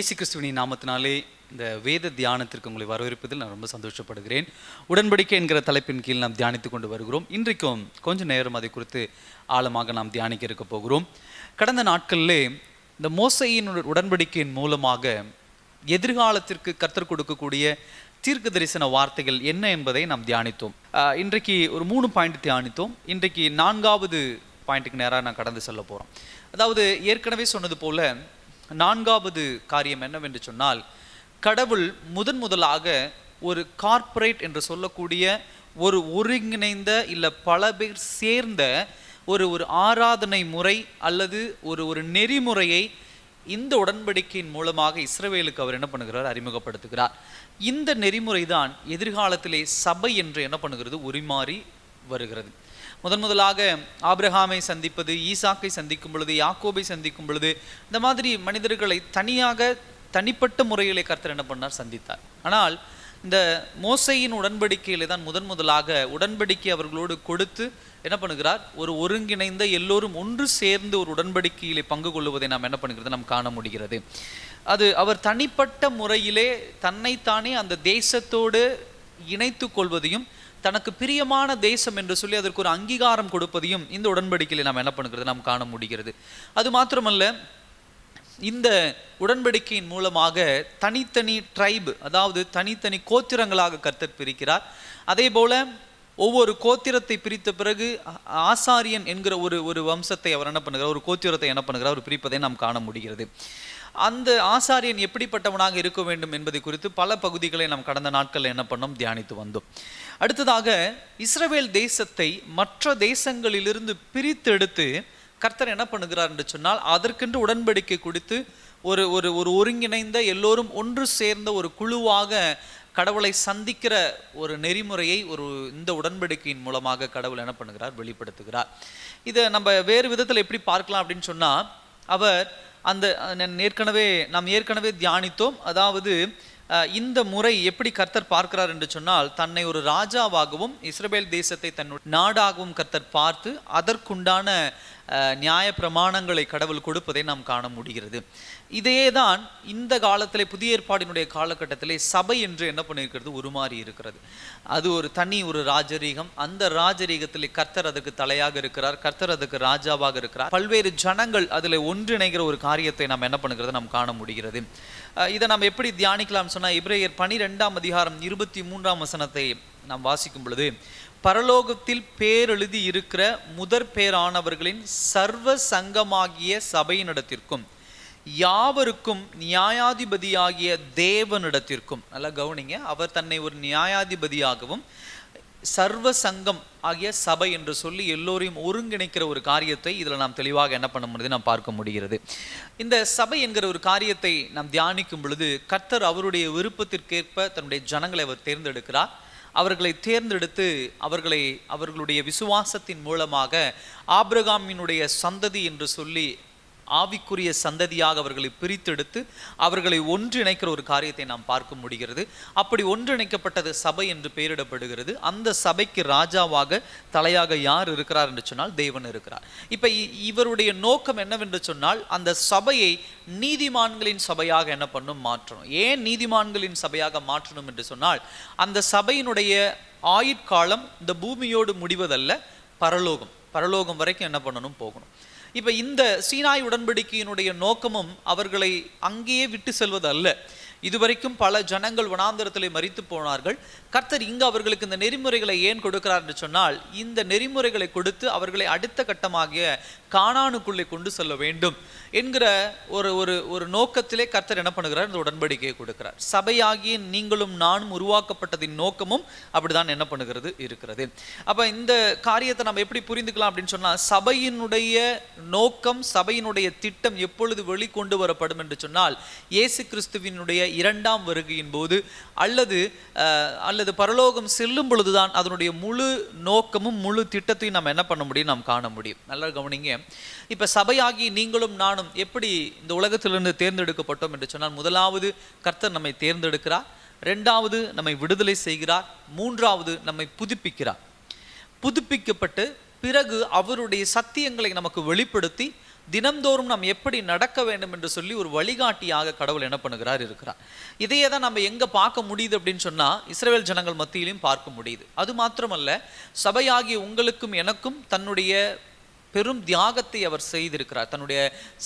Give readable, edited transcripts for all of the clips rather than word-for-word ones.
இயேசு கிறிஸ்துவின் நாமத்தினாலே இந்த வேத தியானத்திற்கு உங்களை வரவேற்பதில் நான் ரொம்ப சந்தோஷப்படுகிறேன். உடன்படிக்கை என்கிற தலைப்பின் கீழ் நாம் தியானித்து கொண்டு வருகிறோம். இன்றைக்கும் கொஞ்சம் நேரம் அதை குறித்து ஆழமாக நாம் தியானிக்க இருக்க போகிறோம். கடந்த நாட்களிலே இந்த மோசேயின் உடன்படிக்கையின் மூலமாக எதிர்காலத்திற்கு கர்த்தர் கொடுக்கக்கூடிய தீர்க்க தரிசன வார்த்தைகள் என்ன என்பதை நாம் தியானித்தோம். இன்றைக்கு ஒரு 3 பாயிண்ட் தியானித்தோம். இன்றைக்கு 4வது பாயிண்ட்டுக்கு நேராக நான் கடந்து செல்ல போகிறோம். அதாவது ஏற்கனவே சொன்னது போல 4வது காரியம் என்னவென்று சொன்னால், கடவுள் முதலாக ஒரு கார்ப்பரேட் என்று சொல்லக்கூடிய ஒரு ஒருங்கிணைந்த இல்லை பல பேர் சேர்ந்த ஒரு ஆராதனை முறை அல்லது ஒரு நெறிமுறையை இந்த உடன்படிக்கையின் மூலமாக இஸ்ரவேலுக்கு அவர் என்ன பண்ணுகிறார், அறிமுகப்படுத்துகிறார். இந்த நெறிமுறை தான் எதிர்காலத்திலே சபை என்று என்ன பண்ணுகிறது, உரிமாறி வருகிறது. முதலாக ஆபிரகாமை சந்திப்பது, ஈசாக்கை சந்திக்கும் பொழுது, யாக்கோபை சந்திக்கும் பொழுது, இந்த மாதிரி மனிதர்களை தனிப்பட்ட முறையிலே கர்த்தர் என்ன பண்ணார், சந்தித்தார். ஆனால் இந்த மோசேயின் உடன்படிக்கையிலே தான் முதலாக உடன்படிக்கை அவர்களோடு கொடுத்து என்ன பண்ணுகிறார், ஒரு ஒருங்கிணைந்த எல்லோரும் ஒன்று சேர்ந்து ஒரு உடன்படிக்கையிலே பங்கு கொள்வதை நாம் என்ன பண்ணுகிறது, நாம் காண முடிகிறது. அது அவர் தனிப்பட்ட முறையிலே தன்னைத்தானே அந்த தேசத்தோடு இணைத்து கொள்வதையும், தனக்கு பிரியமான தேசம் என்று சொல்லி அதற்கு ஒரு அங்கீகாரம் கொடுப்பதையும் இந்த உடன்படிக்கையில் நாம் என்ன பண்ணுகிறது, நாம் காண முடிகிறது. அது மாத்திரமல்ல, இந்த உடன்படிக்கையின் மூலமாக தனித்தனி ட்ரைப், அதாவது தனித்தனி கோத்திரங்களாக கர்த்தர் பிரிக்கிறார். அதே போல ஒவ்வொரு கோத்திரத்தை பிரித்த பிறகு ஆசாரியன் என்கிற ஒரு வம்சத்தை அவர் என்ன பண்ணுகிறார், ஒரு கோத்திரத்தை என்ன பண்ணுகிறார், அவர் பிரிப்பதை நாம் காண முடிகிறது. அந்த ஆசாரியன் எப்படிப்பட்டவனாக இருக்க வேண்டும் என்பதை குறித்து பல பகுதிகளை நாம் கடந்த நாட்களில் என்ன பண்ணோம், தியானித்து வந்தோம். அடுத்ததாக இஸ்ரவேல் தேசத்தை மற்ற தேசங்களிலிருந்து பிரித்து எடுத்து கர்த்தர் என்ன பண்ணுகிறார் என்று சொன்னால், அதற்கென்று உடன்படிக்கை கொடுத்து ஒரு ஒருங்கிணைந்த எல்லோரும் ஒன்று சேர்ந்த ஒரு குழுவாக கடவுளை சந்திக்கிற ஒரு நெறிமுறையை இந்த உடன்படிக்கையின் மூலமாக கடவுள் என்ன பண்ணுகிறார், வெளிப்படுத்துகிறார். இதை நம்ம வேறு விதத்தில் எப்படி பார்க்கலாம் அப்படின்னு சொன்னால், அவர் நாம் ஏற்கனவே தியானித்தோம். அதாவது இந்த முறை எப்படி கர்த்தர் பார்க்கிறார் என்று சொன்னால், தன்னை ஒரு ராஜாவாகவும் இஸ்ரவேல் தேசத்தை தன்னுடைய நாடாகவும் கர்த்தர் பார்த்து அதற்குண்டான நியாய பிரமாணங்களை கடவுள் கொடுப்பதை நாம் காண முடிகிறது. இதையே தான் இந்த காலத்திலே புதிய ஏற்பாடினுடைய காலகட்டத்திலே சபை என்று என்ன பண்ணியிருக்கிறது, உருமாறி இருக்கிறது. அது ஒரு ராஜரீகம். அந்த ராஜரீகத்திலே கர்த்தர் அதுக்கு தலையாக இருக்கிறார், கர்த்தர் அதுக்கு ராஜாவாக இருக்கிறார். பல்வேறு ஜனங்கள் அதில் ஒன்றிணைகிற ஒரு காரியத்தை நாம் என்ன பண்ணுகிறது, நாம் காண முடிகிறது. இதை நாம் எப்படி தியானிக்கலாம் சொன்னால், எபிரேயர் 12ஆம் அதிகாரம் 23ஆம் வசனத்தை நாம் வாசிக்கும் பொழுது, பரலோகத்தில் பேரெழுதி இருக்கிற முதற் பேரானவர்களின் சர்வ சங்கமாகிய சபையினிடத்திற்கும் யாவருக்கும் நியாயாதிபதியாகிய தேவனிடத்திற்கும், நல்லா கவனிங்க, அவர் தன்னை ஒரு நியாயாதிபதியாகவும் சர்வ சங்கம் ஆகிய சபை என்று சொல்லி எல்லோரையும் ஒருங்கிணைக்கிற ஒரு காரியத்தை இதில் நாம் தெளிவாக என்ன பண்ண முடியுது, நாம் பார்க்க முடிகிறது. இந்த சபை என்கிற ஒரு காரியத்தை நாம் தியானிக்கும் பொழுது, கர்த்தர் அவருடைய விருப்பத்திற்கேற்ப தன்னுடைய ஜனங்களை அவர் தேர்ந்தெடுக்கிறார். அவர்களை தேர்ந்தெடுத்து அவர்களுடைய விசுவாசத்தின் மூலமாக ஆபிரகாமினுடைய சந்ததி என்று சொல்லி ஆவிக்குரிய சந்ததியாக அவர்களை பிரித்தெடுத்து அவர்களை ஒன்றிணைக்கிற ஒரு காரியத்தை நாம் பார்க்க முடிகிறது. அப்படி ஒன்றிணைக்கப்பட்டது சபை என்று பெயரிடப்படுகிறது. அந்த சபைக்கு ராஜாவாக தலையாக யார் இருக்கிறார் என்று சொன்னால், தேவன் இருக்கிறார். இப்போ இவருடைய நோக்கம் என்னவென்று சொன்னால், அந்த சபையை நீதிமான்களின் சபையாக என்ன பண்ணும், மாற்றணும். ஏன் நீதிமான்களின் சபையாக மாற்றணும் என்று சொன்னால், அந்த சபையினுடைய ஆயுட்காலம் இந்த பூமியோடு முடிவதல்ல, பரலோகம் வரைக்கும் என்ன பண்ணணும், போகணும். இப்போ இந்த சீனாய் உடன்படிக்கையினுடைய நோக்கமும் அவர்களை அங்கேயே விட்டு செல்வது அல்ல. இதுவரைக்கும் பல ஜனங்கள் வனாந்தரத்திலே மரித்து போனார்கள். கர்த்தர் இங்கு அவர்களுக்கு இந்த நெறிமுறைகளை ஏன் கொடுக்கிறார் என்று சொன்னால், இந்த நெறிமுறைகளை கொடுத்து அவர்களை அடுத்த கட்டமாகிய கானானுக்குள்ளே கொண்டு செல்ல வேண்டும் என்கிற ஒரு நோக்கத்திலே கர்த்தர் என்ன பண்ணுகிறார், இந்த உடன்படிக்கையை கொடுக்கிறார். சபையாகிய நீங்களும் நானும் உருவாக்கப்பட்டதின் நோக்கமும் அப்படிதான் என்ன பண்ணுகிறது, இருக்கிறது. அப்போ இந்த காரியத்தை நம்ம எப்படி புரிந்துக்கலாம் அப்படின்னு சொன்னால், சபையினுடைய நோக்கம், சபையினுடைய திட்டம் எப்பொழுது வெளிக்கொண்டு வரப்படும் என்று சொன்னால், இயேசு கிறிஸ்துவினுடைய 2ஆம் வருகையின் போது அல்லது பரலோகம் செல்லும் பொழுதுதான் அதனுடைய முழு நோக்கமும் முழு திட்டத்தையும் நாம் என்ன பண்ண முடியும், நாம் காண முடியும். நல்லா கவனிங்க. இப்ப சபையாகி நீங்களும் நானும் எப்படி இந்த உலகத்திலிருந்து தேர்ந்தெடுக்கப்பட்டோம் என்று சொன்னால், முதலாவது கர்த்தர் நம்மை தேர்ந்தெடுக்கிறார், 2வது நம்மை விடுதலை செய்கிறார், 3வது நம்மை புதுப்பிக்கிறார். புதுப்பிக்கப்பட்டு பிறகு அவருடைய சத்தியங்களை நமக்கு வெளிப்படுத்தி தினம்தோறும் நாம் எப்படி நடக்க வேண்டும் என்று சொல்லி ஒரு வழிகாட்டியாக கடவுள் என்ன பண்ணுகிறார் இருக்கிறார். இதையே தான் நம்ம எங்கே பார்க்க முடியுது அப்படின்னு சொன்னால் இஸ்ரவேல் ஜனங்கள் மத்தியிலையும் பார்க்க முடியுது. அது மாத்திரமல்ல, சபையாகிய உங்களுக்கும் எனக்கும் தன்னுடைய பெரும் தியாகத்தை அவர் செய்திருக்கிறார். தன்னுடைய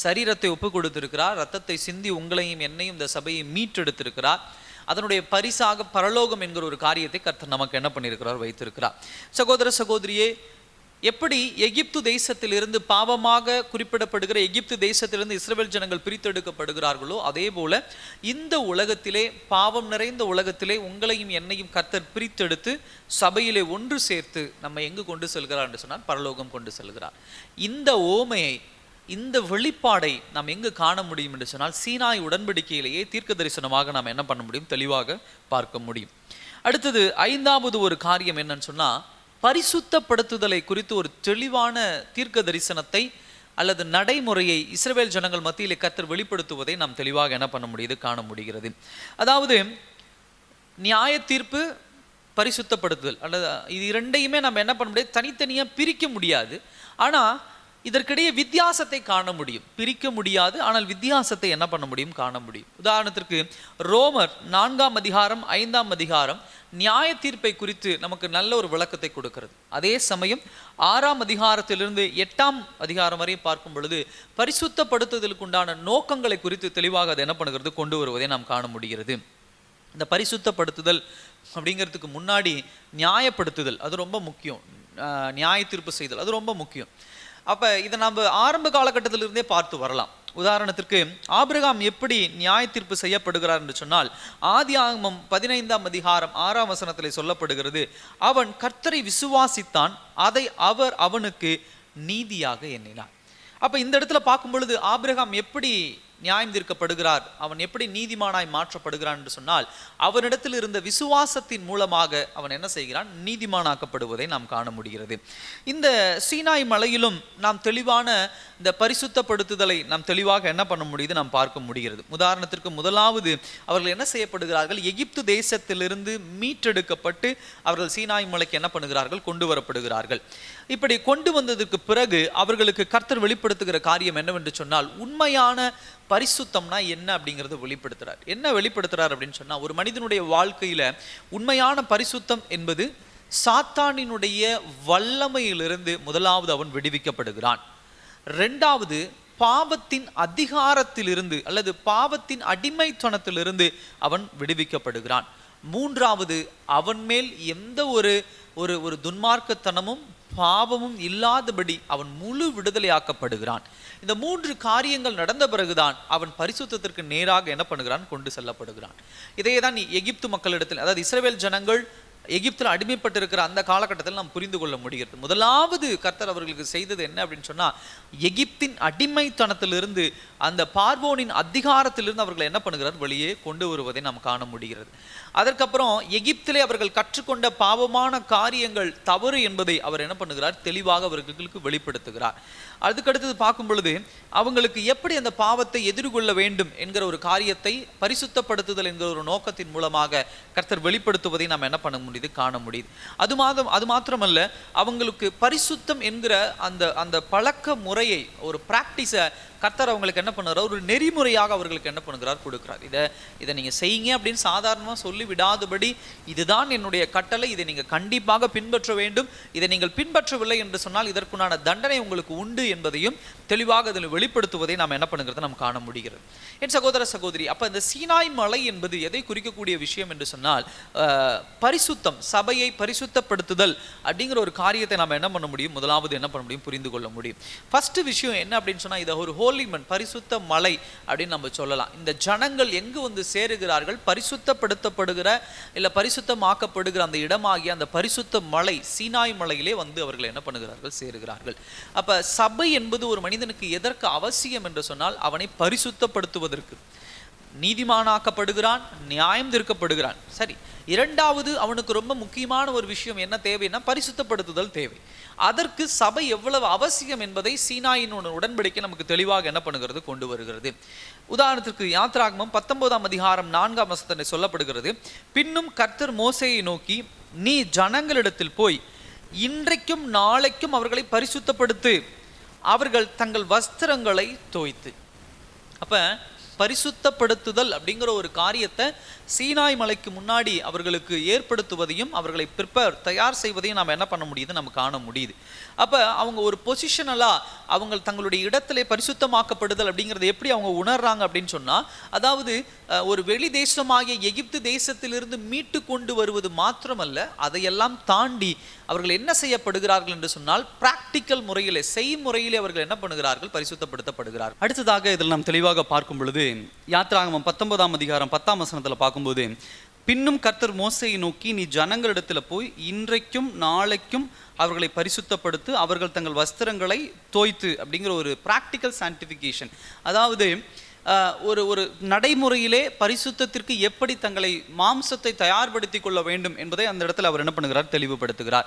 சரீரத்தை ஒப்பு கொடுத்திருக்கிறார். ரத்தத்தை சிந்தி உங்களையும் என்னையும் இந்த சபையை மீட்டெடுத்திருக்கிறார். அதனுடைய பரிசாக பரலோகம் என்கிற ஒரு காரியத்தை கர்த்தர் நமக்கு என்ன பண்ணியிருக்கிறார், வைத்திருக்கிறார். சகோதர சகோதரியே, எப்படி எகிப்து தேசத்திலிருந்து பாவமாக குறிப்பிடப்படுகிற எகிப்து தேசத்திலிருந்து இஸ்ரவேல் ஜனங்கள் பிரித்தெடுக்கப்படுகிறார்களோ, அதே போல இந்த உலகத்திலே, பாவம் நிறைந்த உலகத்திலே உங்களையும் என்னையும் கர்த்தர் பிரித்தெடுத்து சபையிலே ஒன்று சேர்த்து நம்ம எங்கு கொண்டு செல்கிறார் என்று சொன்னால் பரலோகம் கொண்டு செல்கிறார். இந்த ஓமையை, இந்த வெளிப்பாடை நாம் எங்கு காண முடியும் என்று சொன்னால் சீனாய் உடன்படிக்கையிலேயே தீர்க்க தரிசனமாக நாம் என்ன பண்ண முடியும், தெளிவாக பார்க்க முடியும். அடுத்தது 5வது ஒரு காரியம் என்னன்னு சொன்னால், பரிசுத்தப்படுத்துதலை குறித்து ஒரு தெளிவான தீர்க்க தரிசனத்தை அல்லது நடைமுறையை இஸ்ரவேல் ஜனங்கள் மத்தியிலே கர்த்தர் வெளிப்படுத்துவதை நாம் தெளிவாக என்ன பண்ண முடியுது, காண முடிகிறது. அதாவது நியாய தீர்ப்பு, பரிசுத்தப்படுத்துதல், அல்லது இது இரண்டையுமே நம்ம என்ன பண்ண முடியாது, தனித்தனியாக பிரிக்க முடியாது. ஆனால் இதற்கிடையே வித்தியாசத்தை காண முடியும். பிரிக்க முடியாது, ஆனால் வித்தியாசத்தை என்ன பண்ண முடியும், காண முடியும். உதாரணத்திற்கு ரோமர் 4ஆம் அதிகாரம் 5ஆம் அதிகாரம் நியாய தீர்ப்பை குறித்து நமக்கு நல்ல ஒரு விளக்கத்தை கொடுக்கிறது. அதே சமயம் 6ஆம் அதிகாரத்திலிருந்து 8ஆம் அதிகாரம் வரை பார்க்கும் பொழுது பரிசுத்தப்படுத்துதலுக்கு உண்டான நோக்கங்களை குறித்து தெளிவாக அது என்ன பண்ணுகிறது, கொண்டு வருவதை நாம் காண முடிகிறது. இந்த பரிசுத்தப்படுத்துதல் அப்படிங்கிறதுக்கு முன்னாடி நியாயப்படுத்துதல் அது ரொம்ப முக்கியம். நியாய தீர்ப்பு செய்தல் அது ரொம்ப முக்கியம். அப்போ இதை நம்ம ஆரம்ப காலகட்டத்திலிருந்தே பார்த்து வரலாம். உதாரணத்திற்கு ஆபிரகாம் எப்படி நியாய தீர்ப்பு செய்யப்படுகிறார் என்று சொன்னால், ஆதியாகமம் 15ஆம் அதிகாரம் 6ஆம் வசனத்திலே சொல்லப்படுகிறது, அவன் கர்த்தரை விசுவாசித்தான், அதை அவர் அவனுக்கு நீதியாக எண்ணினார். அப்போ இந்த இடத்துல பார்க்கும் பொழுது ஆபிரகாம் எப்படி நியாயம் தீர்க்கப்படுகிறார், அவன் எப்படி நீதிமானாய் மாற்றப்படுகிறான் என்று சொன்னால், அவனிடத்தில் இருந்த விசுவாசத்தின் மூலமாக அவன் என்ன செய்கிறான், நீதிமானாக்கப்படுவதை நாம் காண முடிகிறது. இந்த சீனாய் மலையிலும் நாம் தெளிவான இந்த பரிசுத்தப்படுத்துதலை நாம் தெளிவாக என்ன பண்ண முடியுது, நாம் பார்க்க முடிகிறது. உதாரணத்திற்கு முதலாவது அவர்கள் என்ன செய்யப்படுகிறார்கள், எகிப்து தேசத்திலிருந்து மீட்டெடுக்கப்பட்டு அவர்கள் சீனாய் மலைக்கு என்ன பண்ணுகிறார்கள், கொண்டு வரப்படுகிறார்கள். இப்படி கொண்டு வந்ததற்கு பிறகு அவர்களுக்கு கர்த்தர் வெளிப்படுத்துகிற காரியம் என்னவென்று சொன்னால், உண்மையான பரிசுத்தம்னா என்ன அப்படிங்கிறத வெளிப்படுத்துறார். என்ன வெளிப்படுத்துறார் அப்படின்னு சொன்னா, ஒரு மனிதனுடைய வாழ்க்கையில உண்மையான பரிசுத்தம் என்பது சாத்தானினுடைய வல்லமையிலிருந்து முதலாவது அவன் விடுவிக்கப்படுகிறான். 2வது பாவத்தின் அதிகாரத்திலிருந்து அல்லது பாவத்தின் அடிமைத்தனத்திலிருந்து அவன் விடுவிக்கப்படுகிறான். 3வது அவன் மேல் எந்த ஒரு துன்மார்க்கத்தனமும் பாவமும் இல்லாதபடி அவன் முழு விடுதலையாக்கப்படுகிறான். இந்த 3 காரியங்கள் நடந்த பிறகுதான் அவன் பரிசுத்தத்திற்கு நேராக என்ன பண்ணுகிறான், கொண்டு செல்லப்படுகிறான். இதையே தான் எகிப்து மக்களிடத்தில், அதாவது இஸ்ரவேல் ஜனங்கள் எகிப்தில் அடிமைப்பட்டிருக்கிற அந்த காலகட்டத்தில் நாம் புரிந்து கொள்ள முடிகிறது. முதலாவது கர்த்தர் அவர்களுக்கு செய்தது என்ன அப்படின்னு சொன்னா, எகிப்தின் அடிமைத்தனத்திலிருந்து, அந்த பார்வோனின் அதிகாரத்திலிருந்து அவர்கள் என்ன பண்ணுகிறார், வெளியே கொண்டு வருவதை நாம் காண முடிகிறது. அதற்கப்புறம் எகிப்திலே அவர்கள் கற்றுக்கொண்ட பாவமான காரியங்கள் தவறு என்பதை அவர் என்ன பண்ணுகிறார், தெளிவாக அவர்களுக்கு வெளிப்படுத்துகிறார். அதுக்கடுத்தது பார்க்கும் பொழுது அவங்களுக்கு எப்படி அந்த பாவத்தை எதிர்கொள்ள வேண்டும் என்கிற ஒரு காரியத்தை பரிசுத்தப்படுத்துதல் என்கிற ஒரு நோக்கத்தின் மூலமாக கர்த்தர் வெளிப்படுத்துவதை நாம் என்ன பண்ண முடியுது, காண முடியுது. அது மாத்திரமல்ல, அவங்களுக்கு பரிசுத்தம் என்கிற அந்த பழக்க முறையை, ஒரு பிராக்டிஸை கர்த்தர் அவங்களுக்கு என்ன பண்ணுறார், ஒரு நெறிமுறையாக அவர்களுக்கு என்ன பண்ணுகிறார், கொடுக்கிறார். இதை நீங்கள் செய்யுங்க அப்படின்னு சாதாரணமாக சொல்லி விடாதபடி, இதுதான் என்னுடைய கட்டளை, இதை நீங்கள் கண்டிப்பாக பின்பற்ற வேண்டும், இதை நீங்கள் பின்பற்றவில்லை என்று சொன்னால் இதற்குண்டான தண்டனை உங்களுக்கு உண்டு என்பதையும் தெளிவாக அதில் வெளிப்படுத்துவதை நாம் என்ன பண்ணுகிறத நாம் காண முடிகிறது. என் சகோதர சகோதரி, அப்போ இந்த சீனாய் மலை என்பது எதை குறிக்கக்கூடிய விஷயம் என்று சொன்னால், பரிசுத்தம், சபையை பரிசுத்தப்படுத்துதல் அப்படிங்கிற ஒரு காரியத்தை நாம் என்ன பண்ண முடியும், முதலாவது என்ன பண்ண முடியும், புரிந்து கொள்ள முடியும். ஃபர்ஸ்ட் விஷயம் என்ன அப்படின்னு சொன்னால், இதை ஒரு ஹோலிமன், பரிசுத்த மலை அப்படின்னு நம்ம சொல்லலாம். இந்த ஜனங்கள் எங்கு வந்து சேருகிறார்கள், பரிசுத்தப்படுத்தப்படுகிற இல்லை பரிசுத்தமாக்கப்படுகிற அந்த இடமாகிய அந்த பரிசுத்த மலை சீனாய் மலையிலே வந்து அவர்கள் என்ன பண்ணுகிறார்கள், சேருகிறார்கள். அப்ப சபை என்பது ஒரு மனிதனுக்கு எதற்கு அவசியம் என்று சொன்னால், அவனை பரிசுத்தப்படுத்துவதற்கு. நீதிமானாக்கப்படுகிறான், நியாயம் தீர்க்கப்படுகிறான், சரி. 2வது அவனுக்கு ரொம்ப முக்கியமான ஒரு விஷயம் என்ன தேவைன்னா, பரிசுத்தப்படுத்துதல் தேவை. அதற்கு சபை எவ்வளவு அவசியம் என்பதை சீனாயின் உடன்படிக்கை நமக்கு தெளிவாக என்ன பண்ணுகிறது, கொண்டு வருகிறது. உதாரணத்திற்கு யாத்ராகமம் 19ஆம் அதிகாரம் 4ஆம் வசனத்தில் சொல்லப்படுகிறது, பின்னும் கர்த்தர் மோசேயை நோக்கி, நீ ஜனங்களிடத்தில் போய் இன்றைக்கும் நாளைக்கும் அவர்களை பரிசுத்தப்படுத்து, அவர்கள் தங்கள் வஸ்திரங்களை தோய்த்து. அப்ப பரிசுத்தப்படுத்துதல் அப்படிங்கிற ஒரு காரியத்தை சீனாய் மலைக்கு முன்னாடி அவர்களுக்கு ஏற்படுத்துவதையும் அவர்களை தயார் செய்வதையும் நாம் என்ன பண்ண முடியுது, நம்ம காண முடியுது. அப்போ அவங்க ஒரு பொசிஷனலாக அவங்க தங்களுடைய இடத்திலே பரிசுத்தமாக்கப்படுதல் அப்படிங்கிறது எப்படி அவங்க உணர்றாங்க அப்படின்னு சொன்னால், அதாவது ஒரு வெளி தேசமாகிய எகிப்து தேசத்திலிருந்து மீட்டு கொண்டு வருவது மாத்திரமல்ல, அதையெல்லாம் தாண்டி அவர்கள் என்ன செய்யப்படுகிறார்கள் என்று சொன்னால் பிராக்டிக்கல் முறையிலே, செய்முறையிலே அவர்கள் என்ன பண்ணுகிறார்கள், பரிசுத்தப்படுத்தப்படுகிறார்கள். அடுத்ததாக இதில் நாம் தெளிவாக பார்க்கும் பொழுது யாத்திராகமம் 19ஆம் அதிகாரம் 10ஆம் வசனத்தில் பார்க்கும்போது, பின்னும் கர்த்தர் மோசேயை நோக்கி, நீ ஜனங்களிடத்தில் போய் இன்றைக்கும் நாளைக்கும் அவர்களை பரிசுத்தப்படுத்து, அவர்கள் தங்கள் வஸ்திரங்களை தோய்த்து அப்படிங்கிற ஒரு ப்ராக்டிக்கல் சான்டிஃபிகேஷன், அதாவது ஒரு நடைமுறையிலே பரிசுத்தத்திற்கு எப்படி தங்களை மாம்சத்தை தயார்படுத்தி கொள்ள வேண்டும் என்பதை அந்த இடத்துல அவர் என்ன பண்ணுகிறார், தெளிவுபடுத்துகிறார்.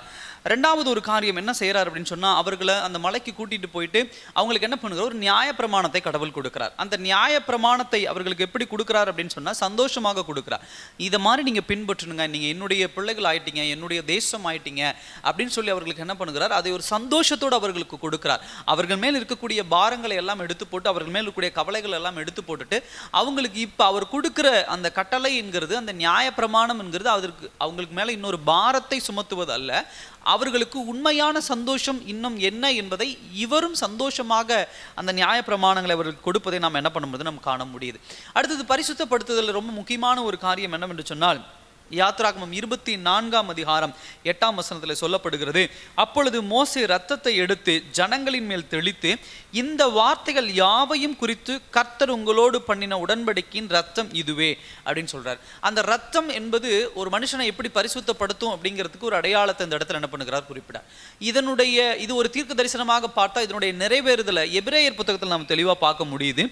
ரெண்டாவது ஒரு காரியம் என்ன செய்கிறார் அப்படின்னு சொன்னால், அவர்களை அந்த மலைக்கு கூட்டிகிட்டு போயிட்டு அவங்களுக்கு என்ன பண்ணுகிறார், ஒரு நியாயப்பிரமாணத்தை கடவுள் கொடுக்கிறார். அந்த நியாயப்பிரமாணத்தை அவர்களுக்கு எப்படி கொடுக்குறார் அப்படின்னு சொன்னால், சந்தோஷமாக கொடுக்குறார். இதை மாதிரி நீங்கள் பின்பற்றுனுங்க, நீங்கள் என்னுடைய பிள்ளைகள் ஆயிட்டீங்க, என்னுடைய தேசம் ஆயிட்டீங்க அப்படின்னு சொல்லி அவர்களுக்கு என்ன பண்ணுகிறார், அதை ஒரு சந்தோஷத்தோடு அவர்களுக்கு கொடுக்கிறார். அவர்கள் மேல் இருக்கக்கூடிய பாரங்களை எல்லாம் எடுத்து போட்டு, அவர்கள் மேல் இருக்கக்கூடிய கவலைகள் எல்லாம் எடுத்து போட்டுட்டு, அவங்களுக்கு இப்போ அவர் கொடுக்கிற அந்த கட்டளை என்கிறது, அந்த நியாய பிரமாணம் என்கிறது அதற்கு அவங்களுக்கு மேலே இன்னொரு பாரத்தை சுமத்துவது அல்ல, அவர்களுக்கு உண்மையான சந்தோஷம் இன்னும் என்ன என்பதை இவரும் சந்தோஷமாக அந்த நியாய பிரமாணங்களை அவர்களுக்கு கொடுப்பதை நாம் என்ன பண்ண முடியுது, நம்ம காண முடியுது. அடுத்தது பரிசுத்தப்படுத்துதல் ரொம்ப முக்கியமான ஒரு காரியம் என்னவென்று சொன்னால், யாத்திராகமம் 24ஆம் அதிகாரம் 8ஆம் வசனத்தில் சொல்லப்படுகிறது, அப்பொழுது மோசே இரத்தத்தை எடுத்து ஜனங்களின் மேல் தெளித்து, இந்த வார்த்தைகள் யாவையும் குறித்து கர்த்தர் உங்களோடு பண்ணின உடன்படிக்கையின் ரத்தம் இதுவே அப்படின்னு சொல்றார். அந்த ரத்தம் என்பது ஒரு மனுஷனை எப்படி பரிசுத்தப்படுத்தும் அப்படிங்கிறதுக்கு ஒரு அடையாளத்தை இந்த இடத்துல என்ன பண்ணுகிறார், குறிப்பிடார். இது ஒரு தீர்க்க தரிசனமாக பார்த்தா இதனுடைய நிறைவேறுதலை எபிரேயர் புத்தகத்தில் நாம் தெளிவாக பார்க்க முடியுது.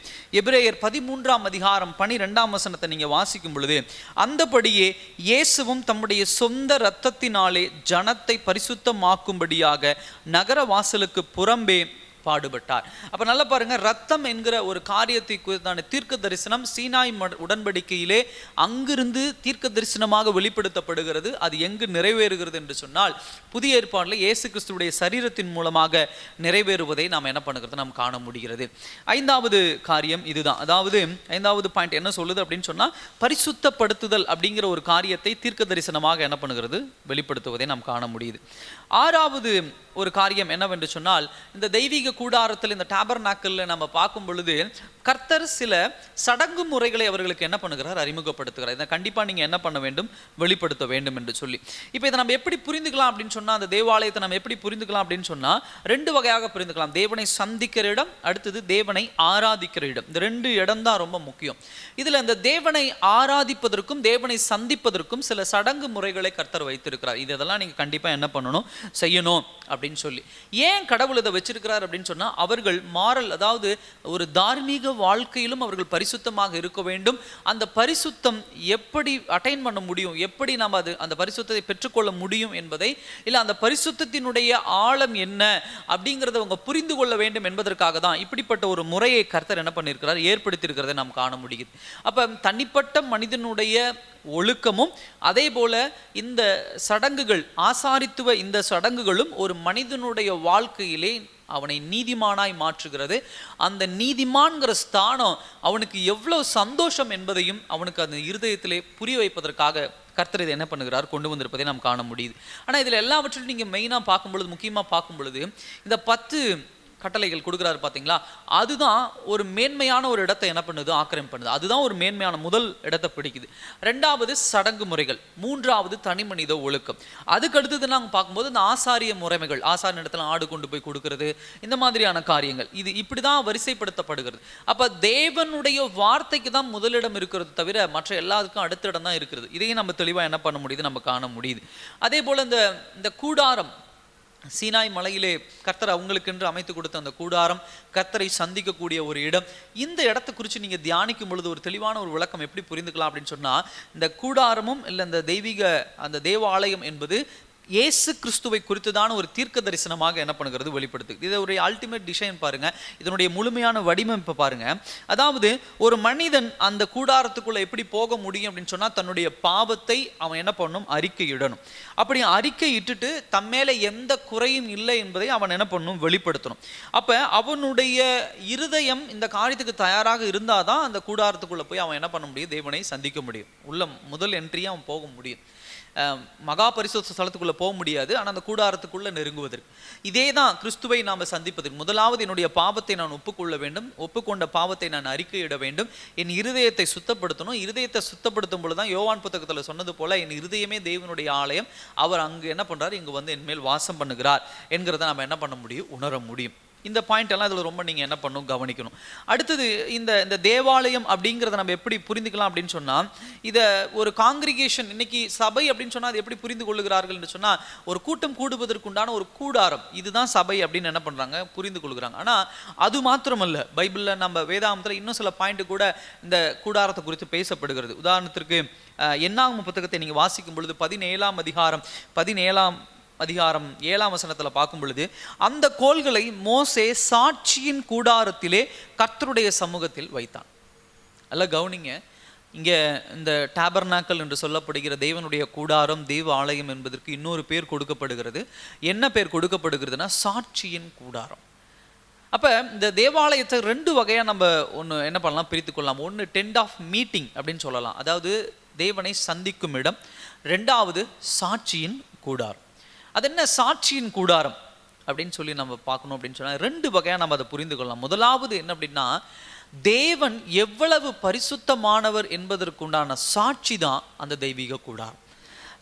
எபிரேயர் 13ஆம் அதிகாரம் 12ஆம் வசனத்தை நீங்க வாசிக்கும் பொழுது, அந்தபடியே இயேசுவும் தம்முடைய சொந்த இரத்தத்தினாலே ஜனத்தை பரிசுத்தமாக்கும்படியாக நகர வாசலுக்கு புறம்பே பாடுபட்டார். அப்ப நல்லா பாருங்க, ரத்தம் என்கிற ஒரு காரியத்தை குறித்தான தீர்க்க தரிசனம் சீனாய் உடன்படிக்கையிலே அங்கிருந்து தீர்க்க தரிசனமாக வெளிப்படுத்தப்படுகிறது. அது எங்கு நிறைவேறுகிறது என்று சொன்னால், புதிய ஏற்பாட்டில் இயேசு கிறிஸ்துவுடைய சரீரத்தின் மூலமாக நிறைவேறுவதை நாம் என்ன பண்ணுகிறது, நாம் காண முடிகிறது. ஐந்தாவது காரியம் இதுதான். அதாவது ஐந்தாவது பாயிண்ட் என்ன சொல்லுது அப்படின்னு சொன்னா, பரிசுத்தப்படுத்துதல் அப்படிங்கிற ஒரு காரியத்தை தீர்க்க தரிசனமாக என்ன பண்ணுகிறது, வெளிப்படுத்துவதை நாம் காண முடியுது. ஆறாவது ஒரு காரியம் என்னவென்று சொன்னால், இந்த தெய்வீக கூடாரத்தில், இந்த டாபர்நாக்கல்ல நம்ம பார்க்கும் பொழுது கர்த்தர் சில சடங்கு முறைகளை அவர்களுக்கு என்ன பண்ணுகிறார், அறிமுகப்படுத்துகிறார். இதை கண்டிப்பா நீங்க என்ன பண்ண வேண்டும், வெளிப்படுத்த வேண்டும் என்று சொல்லி. இப்போ இதை நம்ம எப்படி புரிந்துக்கலாம் அப்படின்னு சொன்னா, அந்த தேவாலயத்தை நம்ம எப்படி புரிந்துக்கலாம் அப்படின்னு சொன்னா, ரெண்டு வகையாக புரிந்துக்கலாம். தேவனை சந்திக்கிற இடம், அடுத்தது தேவனை ஆராதிக்கிற இடம். இந்த ரெண்டு இடம் தான் ரொம்ப முக்கியம். இதுல இந்த தேவனை ஆராதிப்பதற்கும் தேவனை சந்திப்பதற்கும் சில சடங்கு முறைகளை கர்த்தர் வைத்திருக்கிறார். இதெல்லாம் நீங்க கண்டிப்பா என்ன பண்ணணும், செய்யணும் அப்படின்னு சொல்லி. ஏன் கடவுள் இதை வச்சிருக்கிறார் அப்படின்னு சொன்னா, அவர்கள் மாரல், அதாவது ஒரு தார்மீக வாழ்க்கையிலும் அவர்கள் பரிசுத்தமாக இருக்க வேண்டும். அந்த பரிசுத்தம் எப்படி அட்டைன் பண்ண முடியும், எப்படி நாம் அந்த பரிசுத்தத்தை பெற்றுக்கொள்ள முடியும் என்பதை, இல்லை அந்த பரிசுத்தத்தினுடைய ஆழம் என்ன அப்படிங்கிறத அவங்க புரிந்து கொள்ள வேண்டும் என்பதற்காக தான் இப்படிப்பட்ட ஒரு முறையை கர்த்தர் என்ன பண்ணியிருக்கிறார், ஏற்படுத்தியிருக்கிறதை நாம் காண முடியுது. அப்ப தனிப்பட்ட மனிதனுடைய ஒழுக்கமும் அதே போல இந்த சடங்குகள், ஆசாரித்துவ இந்த சடங்குகளும் ஒரு மனிதனுடைய வாழ்க்கையிலே அவனை நீதிமானாய் மாற்றுகிறது. அந்த நீதிமான்கிற ஸ்தானம் அவனுக்கு எவ்வளவு சந்தோஷம் என்பதையும் அவனுக்கு அந்த இருதயத்திலே புரிய வைப்பதற்காக கர்த்தர் இதை என்ன பண்ணுகிறார், கொண்டு வந்திருப்பதை நாம் காண முடியுது. ஆனால் இதில் எல்லாவற்றிலும் நீங்கள் மெயினாக பார்க்கும் பொழுது, முக்கியமாக பார்க்கும் பொழுது, இந்த 10 கட்டளைகள் கொடுக்குறாரு பார்த்தீங்களா, அதுதான் ஒரு மேன்மையான ஒரு இடத்தை என்ன பண்ணுது, ஆக்கிரமிப்பு பண்ணுது. அதுதான் ஒரு மேன்மையான முதல் இடத்தை பிடிக்குது. ரெண்டாவது சடங்கு முறைகள், மூன்றாவது தனி மனித ஒழுக்கம். அதுக்கு அடுத்தது நாங்கள் பார்க்கும்போது இந்த ஆசாரிய முறைமைகள், ஆசாரிய இடத்துல ஆடு கொண்டு போய் கொடுக்கறது, இந்த மாதிரியான காரியங்கள், இது இப்படி தான் வரிசைப்படுத்தப்படுகிறது. அப்போ தேவனுடைய வார்த்தைக்கு தான் முதலிடம் இருக்கிறது தவிர மற்ற எல்லாத்துக்கும் அடுத்த இடம் தான் இருக்கிறது. இதையும் நம்ம தெளிவாக என்ன பண்ண முடியுது, நம்ம காண முடியுது. அதே போல் இந்த கூடாரம், சீனாய் மலையிலே கர்த்தர் அவங்களுக்கென்று அமைத்து கொடுத்த அந்த கூடாரம், கர்த்தரை சந்திக்கக்கூடிய ஒரு இடம். இந்த இடத்தை குறித்து நீங்கள் தியானிக்கும் பொழுது ஒரு தெளிவான ஒரு விளக்கம் எப்படி புரிந்துக்கலாம் அப்படின்னு சொன்னால், இந்த கூடாரமும் இல்லை இந்த தெய்வீக அந்த தேவாலயம் என்பது இயேசு கிறிஸ்துவை குறித்துதான ஒரு தீர்க்க தரிசனமாக என்ன பண்ணுகிறது, வெளிப்படுத்து. இதை ஒரு அல்டிமேட் டிசைன் பாருங்க, இதனுடைய முழுமையான வடிவமைப்பை பாருங்க. அதாவது ஒரு மனிதன் அந்த கூடாரத்துக்குள்ள எப்படி போக முடியும் அப்படின்னு சொன்னா, தன்னுடைய பாவத்தை அவன் என்ன பண்ணணும், அறிக்கையிடணும். அப்படி அறிக்கை இட்டுட்டு தம்மேல எந்த குறையும் இல்லை என்பதை அவன் என்ன பண்ணணும், வெளிப்படுத்தணும். அப்ப அவனுடைய இருதயம் இந்த காரியத்துக்கு தயாராக இருந்தாதான் அந்த கூடாரத்துக்குள்ள போய் அவன் என்ன பண்ண முடியும், தேவனை சந்திக்க முடியும். உள்ள முதல் என்ட்ரியா அவன் போக முடியும். மகா பரிசுத்த ஸ்தலத்துக்குள்ள போக முடியாது, ஆனால் அந்த கூடாரத்துக்குள்ள நெருங்குவதற்கு. இதே தான் கிறிஸ்துவை நாம் சந்திப்பதற்கு. முதலாவது என்னுடைய பாவத்தை நான் ஒப்புக்கொள்ள வேண்டும், ஒப்புக்கொண்ட பாவத்தை நான் அறிக்கையிட வேண்டும், என் இருதயத்தை சுத்தப்படுத்தணும். இருதயத்தை சுத்தப்படுத்தும் பொழுதுதான் யோவான் புத்தகத்தில் சொன்னது போல, என் இருதயமே தேவனுடைய ஆலயம், அவர் அங்கு என்ன பண்றாரு, இங்கு வந்து என் மேல் வாசம் பண்ணுகிறார் என்கிறத நம்ம என்ன பண்ண முடியும், உணர முடியும். இந்த பாயிண்ட் எல்லாம் இதில் ரொம்ப நீங்கள் என்ன பண்ணணும், கவனிக்கணும். அடுத்தது இந்த தேவாலயம் அப்படிங்கிறத நம்ம எப்படி புரிந்துக்கலாம் அப்படின்னு சொன்னால், இதை ஒரு காங்கிரிகேஷன், இன்னைக்கு சபை அப்படின்னு சொன்னால் அது எப்படி புரிந்து கொள்ளுகிறார்கள் என்று சொன்னால், ஒரு கூட்டம் கூடுவதற்குண்டான ஒரு கூடாரம், இதுதான் சபை அப்படின்னு என்ன பண்ணுறாங்க, புரிந்து கொள்கிறாங்க. ஆனால் அது மாத்திரமல்ல, பைபிளில் நம்ம வேதாகமத்தில் இன்னும் சில பாயிண்ட் கூட இந்த கூடாரத்தை குறித்து பேசப்படுகிறது. உதாரணத்திற்கு என்னாகம புத்தகத்தை நீங்கள் வாசிக்கும் பொழுது 17 அதிகாரம் 7ஆம் வசனத்தில் பார்க்கும் பொழுது, அந்த கோல்களை மோசே சாட்சியின் கூடாரத்திலே கர்த்தருடைய சமூகத்தில் வைத்தான். அல்ல கவனிங்க, இங்கே இந்த டாபர்நாக்கல் என்று சொல்லப்படுகிற தேவனுடைய கூடாரம், தெய்வ ஆலயம் என்பதற்கு இன்னொரு பேர் கொடுக்கப்படுகிறது. என்ன பேர் கொடுக்கப்படுகிறதுனா, சாட்சியின் கூடாரம். அப்போ இந்த தேவாலயத்தை 2 வகையாக நம்ம ஒன்று என்ன பண்ணலாம், பிரித்து கொள்ளலாம். ஒன்று டென்ட் ஆஃப் மீட்டிங் அப்படின்னு சொல்லலாம், அதாவது தேவனை சந்திக்கும் இடம். 2வது சாட்சியின் கூடாரம். அது என்ன சாட்சியின் கூடாரம் அப்படின்னு சொல்லி நம்ம பார்க்கணும் அப்படின்னு சொன்னால், 2 வகையாக நம்ம அதை புரிந்து கொள்ளலாம். முதலாவது என்ன அப்படின்னா, தேவன் எவ்வளவு பரிசுத்தமானவர் என்பதற்குண்டான சாட்சி தான் அந்த தெய்வீக கூடாரம்.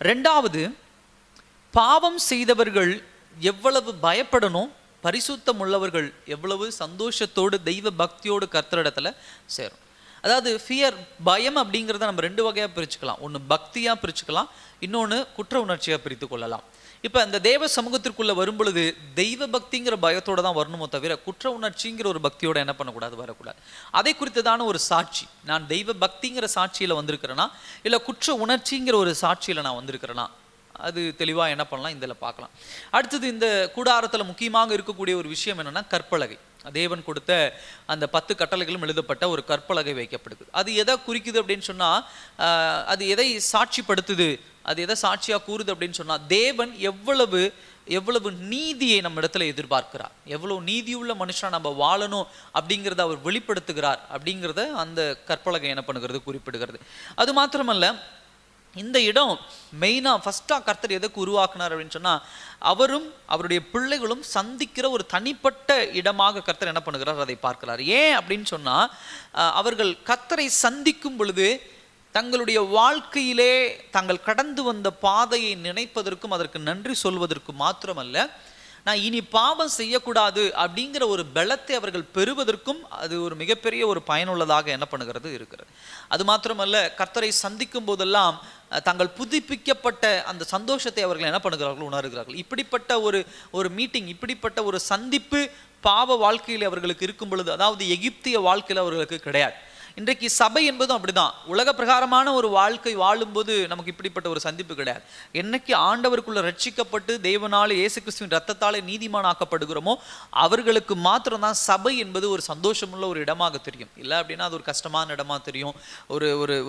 2வது, பாவம் செய்தவர்கள் எவ்வளவு பயப்படணும், பரிசுத்தம் உள்ளவர்கள் எவ்வளவு சந்தோஷத்தோடு தெய்வ பக்தியோடு கர்த்தரிடத்துல சேரும். அதாவது ஃபியர், பயம் அப்படிங்கிறத நம்ம 2 வகையாக பிரிச்சுக்கலாம். ஒன்று பக்தியாக பிரிச்சுக்கலாம், இன்னொன்று குற்ற உணர்ச்சியாக பிரித்து கொள்ளலாம். இப்போ அந்த தேவ சமூகத்திற்குள்ளே வரும் பொழுது தெய்வ பக்திங்கிற பயத்தோடு தான் வரணுமோ தவிர, குற்ற உணர்ச்சிங்கிற ஒரு பக்தியோடு என்ன பண்ணக்கூடாது, வரக்கூடாது. அதை குறித்ததான ஒரு சாட்சி, நான் தெய்வ பக்திங்கிற சாட்சியில் வந்திருக்கிறேன்னா, இல்லை குற்ற உணர்ச்சிங்கிற ஒரு சாட்சியில் நான் வந்திருக்கிறேன்னா, அது தெளிவாக என்ன பண்ணலாம், இதில் பார்க்கலாம். அடுத்தது இந்த கூடாரத்தில் முக்கியமாக இருக்கக்கூடிய ஒரு விஷயம் என்னென்னா, கற்பலகை. தேவன் கொடுத்த அந்த 10 கட்டளைகளும் எழுதப்பட்ட ஒரு கற்பலகை வைக்கப்படுது. அது எதை குறிக்குது அப்படின்னு சொன்னால், அது எதை சாட்சிப்படுத்துது, அது எதை சாட்சியாக கூறுது அப்படின்னு சொன்னால், தேவன் எவ்வளவு நீதியை நம்ம இடத்துல எதிர்பார்க்கிறார், எவ்வளவு நீதியுள்ள மனுஷனா நம்ம வாழணும் அப்படிங்கிறத அவர் வெளிப்படுத்துகிறார் அப்படிங்கிறத அந்த கற்பலகை என்ன பண்ணுகிறது, குறிப்பிடுகிறது. அது மாத்திரமல்ல, இந்த இடம் மெயினாக ஃபஸ்ட்டாக கர்த்தர் எதுக்கு உருவாக்குனார் அப்படின்னு சொன்னால், அவரும் அவருடைய பிள்ளைகளும் சந்திக்கிற ஒரு தனிப்பட்ட இடமாக கர்த்தர் என்ன பண்ணுகிறார், அதை பார்க்கிறார். ஏன் அப்படின்னு சொன்னால், அவர்கள் கர்த்தரை சந்திக்கும் பொழுது தங்களுடைய வாழ்க்கையிலே தாங்கள் கடந்து வந்த பாதையை நினைப்பதற்கும் அதற்கு நன்றி சொல்வதற்கும் மாத்திரமல்ல, நான் இனி பாவம் செய்யக்கூடாது அப்படிங்கிற ஒரு பலத்தை அவர்கள் பெறுவதற்கும் அது ஒரு மிகப்பெரிய ஒரு பயனுள்ளதாக என்ன பண்ணுகிறது இருக்கிறது. அது மாத்திரமல்ல, கர்த்தரை சந்திக்கும் போதெல்லாம் தங்கள் புதுப்பிக்கப்பட்ட அந்த சந்தோஷத்தை அவர்கள் என்ன பண்ணுகிறார்கள், உணர்கிறார்கள். இப்படிப்பட்ட ஒரு மீட்டிங், இப்படிப்பட்ட ஒரு சந்திப்பு பாவ வாழ்க்கையில் அவர்களுக்கு இருக்கும் பொழுது, அதாவது எகிப்திய வாழ்க்கையில் அவர்களுக்கு கிடையாது. இன்றைக்கு சபை என்பதும் அப்படிதான். உலக பிரகாரமான ஒரு வாழ்க்கை வாழும்போது நமக்கு இப்படிப்பட்ட ஒரு சந்திப்பு கிடையாது. என்னைக்கு ஆண்டவருக்குள்ள ரட்சிக்கப்பட்டு தேவனாலே இயேசு கிறிஸ்துவின் ரத்தத்தாலே நீதிமானாக்கப்படுகிறோமோ, அவர்களுக்கு மாத்திரம்தான் சபை என்பது ஒரு சந்தோஷமுள்ள ஒரு இடமாக தெரியும். இல்லை அப்படின்னா அது ஒரு கஷ்டமான இடமாக தெரியும்,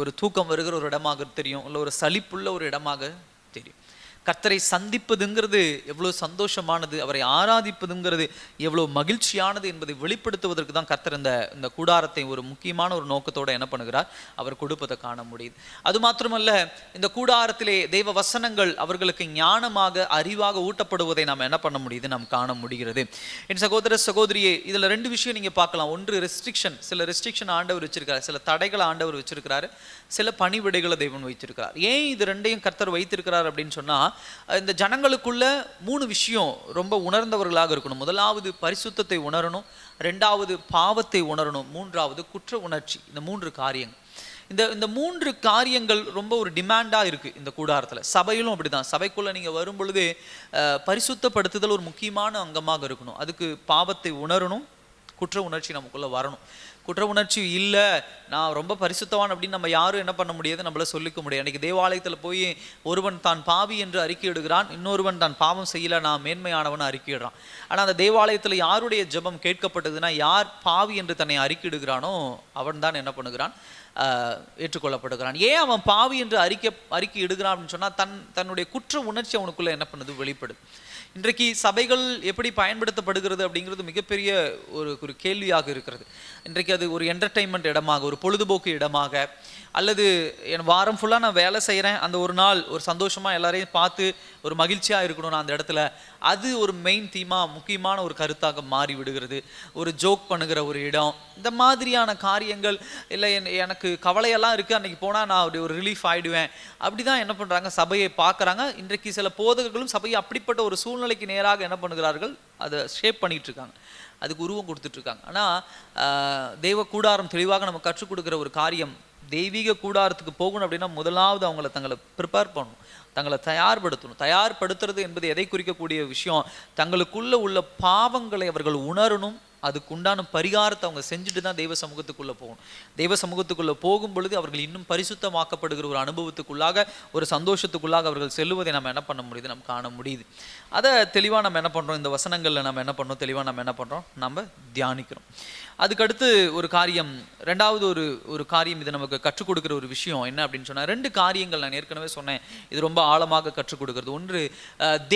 ஒரு தூக்கம் வருகிற ஒரு இடமாக தெரியும், இல்லை ஒரு சலிப்புள்ள ஒரு இடமாக தெரியும். கர்த்தரை சந்திப்பதுங்கிறது எவ்வளோ சந்தோஷமானது, அவரை ஆராதிப்பதுங்கிறது எவ்வளோ மகிழ்ச்சியானது என்பதை வெளிப்படுத்துவதற்கு தான் கர்த்தர் இந்த கூடாரத்தை ஒரு முக்கியமான ஒரு நோக்கத்தோடு என்ன பண்ணுகிறார், அவர் கொடுப்பதை காண முடியுது. அது மாத்திரமல்ல, இந்த கூடாரத்திலே தெய்வ வசனங்கள் அவர்களுக்கு ஞானமாக அறிவாக ஊட்டப்படுவதை நாம் என்ன பண்ண முடியுது, நாம் காண முடிகிறது. என் சகோதர சகோதரியே, இதில் 2 விஷயம் நீங்கள் பார்க்கலாம். ஒன்று ரெஸ்ட்ரிக்ஷன், சில ரெஸ்ட்ரிக்ஷன் ஆண்டவர் வச்சிருக்காரு, சில தடைகளை ஆண்டவர் வச்சிருக்கிறாரு, சில பணிவிடைகளை தேவன் வைத்திருக்கிறார். ஏன் இது 2ஐயும் கர்த்தர் வைத்திருக்கிறார் அப்படின்னு சொன்னால், இந்த ஜனங்களுக்குள்ள 3 விஷயம் ரொம்ப உணர்ந்தவர்களாக இருக்கணும். முதலாவது பரிசுத்தத்தை உணரணும், 2வது பாவத்தை உணரணும், 3வது குற்ற உணர்ச்சி. இந்த 3 காரியங்கள், இந்த 3 காரியங்கள் ரொம்ப ஒரு டிமாண்டாக இருக்குது இந்த கூடாரத்தில். சபையிலும் அப்படிதான். சபைக்குள்ளே நீங்கள் வரும் பொழுது பரிசுத்தப்படுத்துதல் ஒரு முக்கியமான அங்கமாக இருக்கணும். அதுக்கு பாவத்தை உணரணும், குற்ற உணர்ச்சி நமக்குள்ளே வரணும். குற்ற உணர்ச்சி இல்லை, நான் ரொம்ப பரிசுத்தவான் அப்படின்னு நம்ம யாரும் என்ன பண்ண முடியாது, நம்மள சொல்லிக்க முடியாது. அன்றைக்கி தேவாலயத்தில் போய் ஒருவன் தான் பாவி என்று அறிக்கையிடுகிறான், இன்னொருவன் தான் பாவம் செய்யலை நான் மேன்மையானவன் அறிக்கையிடுறான். ஆனால் அந்த தேவாலயத்தில் யாருடைய ஜெபம் கேட்கப்பட்டதுன்னா, யார் பாவி என்று தன்னை அறிக்கையிடுகிறானோ அவன் தான் என்ன பண்ணுகிறான், ஏற்றுக்கொள்ளப்படுகிறான். ஏன் அவன் பாவி என்று அறிக்கை இடுகிறான் அப்படின்னு சொன்னால், தன்னுடைய குற்ற உணர்ச்சி அவனுக்குள்ள என்ன பண்ணுது, வெளிப்படுது. இன்றைக்கு சபைகள் எப்படி பயன்படுத்தப்படுகிறது அப்படிங்கிறது மிகப்பெரிய ஒரு கேள்வியாக இருக்கிறது. இன்றைக்கு அது ஒரு என்டர்டெயின்மெண்ட் இடமாக, ஒரு பொழுதுபோக்கு இடமாக, அல்லது என் வாரம் ஃபுல்லாக நான் வேலை செய்கிறேன், அந்த ஒரு நாள் ஒரு சந்தோஷமாக எல்லாரையும் பார்த்து ஒரு மகிழ்ச்சியாக இருக்கணும் நான் அந்த இடத்துல, அது ஒரு மெயின் தீமாக முக்கியமான ஒரு கருத்தாக மாறி விடுகிறது. ஒரு ஜோக் பண்ணுகிற ஒரு இடம், இந்த மாதிரியான காரியங்கள். இல்லை எனக்கு கவலையெல்லாம் இருக்குது, அன்றைக்கி போனால் நான் அப்படி ஒரு ரிலீஃப் ஆகிடுவேன், அப்படி தான் என்ன பண்ணுறாங்க, சபையை பார்க்குறாங்க. இன்றைக்கு சில போதகர்களும் சபையை அப்படிப்பட்ட ஒரு சூழ்நிலைக்கு நேராக என்ன பண்ணுகிறார்கள், அதை ஷேப் பண்ணிகிட்டு இருக்காங்க, அதுக்கு உருவம் கொடுத்துட்ருக்காங்க. ஆனால் தெய்வ கூடாரம் தெளிவாக நம்ம கற்றுக் கொடுக்குற ஒரு காரியம், தெய்வீக கூடாரத்துக்கு போகணும் அப்படின்னா முதலாவது தங்களை ப்ரிப்பேர் பண்ணணும், தங்களை தயார்படுத்தணும். தயார்படுத்துறது என்பது எதை குறிக்கக்கூடிய விஷயம், தங்களுக்குள்ள உள்ள பாவங்களை அவர்கள் உணரணும், அதுக்கு உண்டான பரிகாரத்தை அவங்க செஞ்சுட்டு தான் தெய்வ சமூகத்துக்குள்ளே போகணும். தெய்வ சமூகத்துக்குள்ளே போகும் பொழுது அவர்கள் இன்னும் பரிசுத்தமாக்கப்படுகிற ஒரு அனுபவத்துக்குள்ளாக, ஒரு சந்தோஷத்துக்குள்ளாக அவர்கள் செல்லுவதை நம்ம என்ன பண்ண முடியுது, நம்ம காண முடியுது. அதை தெளிவாக நம்ம என்ன பண்ணுறோம், இந்த வசனங்களில் நம்ம என்ன பண்ணுறோம், தெளிவாக நம்ம என்ன பண்ணுறோம், நம்ம தியானிக்கிறோம். அதுக்கடுத்து ஒரு காரியம், ரெண்டாவது ஒரு காரியம் இது நமக்கு கற்றுக் கொடுக்குற ஒரு விஷயம் என்ன அப்படின்னு சொன்னால், 2 காரியங்கள் நான் ஏற்கனவே சொன்னேன், இது ரொம்ப ஆழமாக கற்றுக் கொடுக்கிறது. ஒன்று,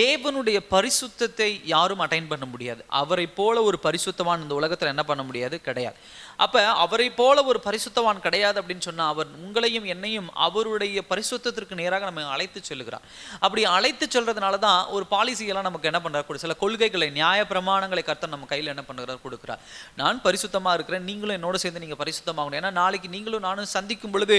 தேவனுடைய பரிசுத்தத்தை யாரும் அட்டைன் பண்ண முடியாது. அவரை போல ஒரு பரிசுத்தவான் இந்த உலகத்தில் என்ன பண்ண முடியாது, கிடையாது. அப்போ அவரை போல ஒரு பரிசுத்தவான் கிடையாது அப்படின்னு சொன்னால், அவர் உங்களையும் என்னையும் அவருடைய பரிசுத்தத்திற்கு நேராக நம்ம அழைத்து செல்லுகிறார். அப்படி அழைத்து செல்றதுனால தான் ஒரு பாலிசியெல்லாம் நமக்கு என்ன பண்ணுறார், சில கொள்கைகளை, நியாய பிரமாணங்களை கர்த்தர் நம்ம கையில் என்ன பண்ணுறார், கொடுக்குறார். நான் பரிசுத்தமாக இருக்கிறேன், நீங்களும் என்னோட சேர்ந்து நீங்கள் பரிசுத்தமாகணும். ஏன்னா நாளைக்கு நீங்களும் நானும் சந்திக்கும் பொழுது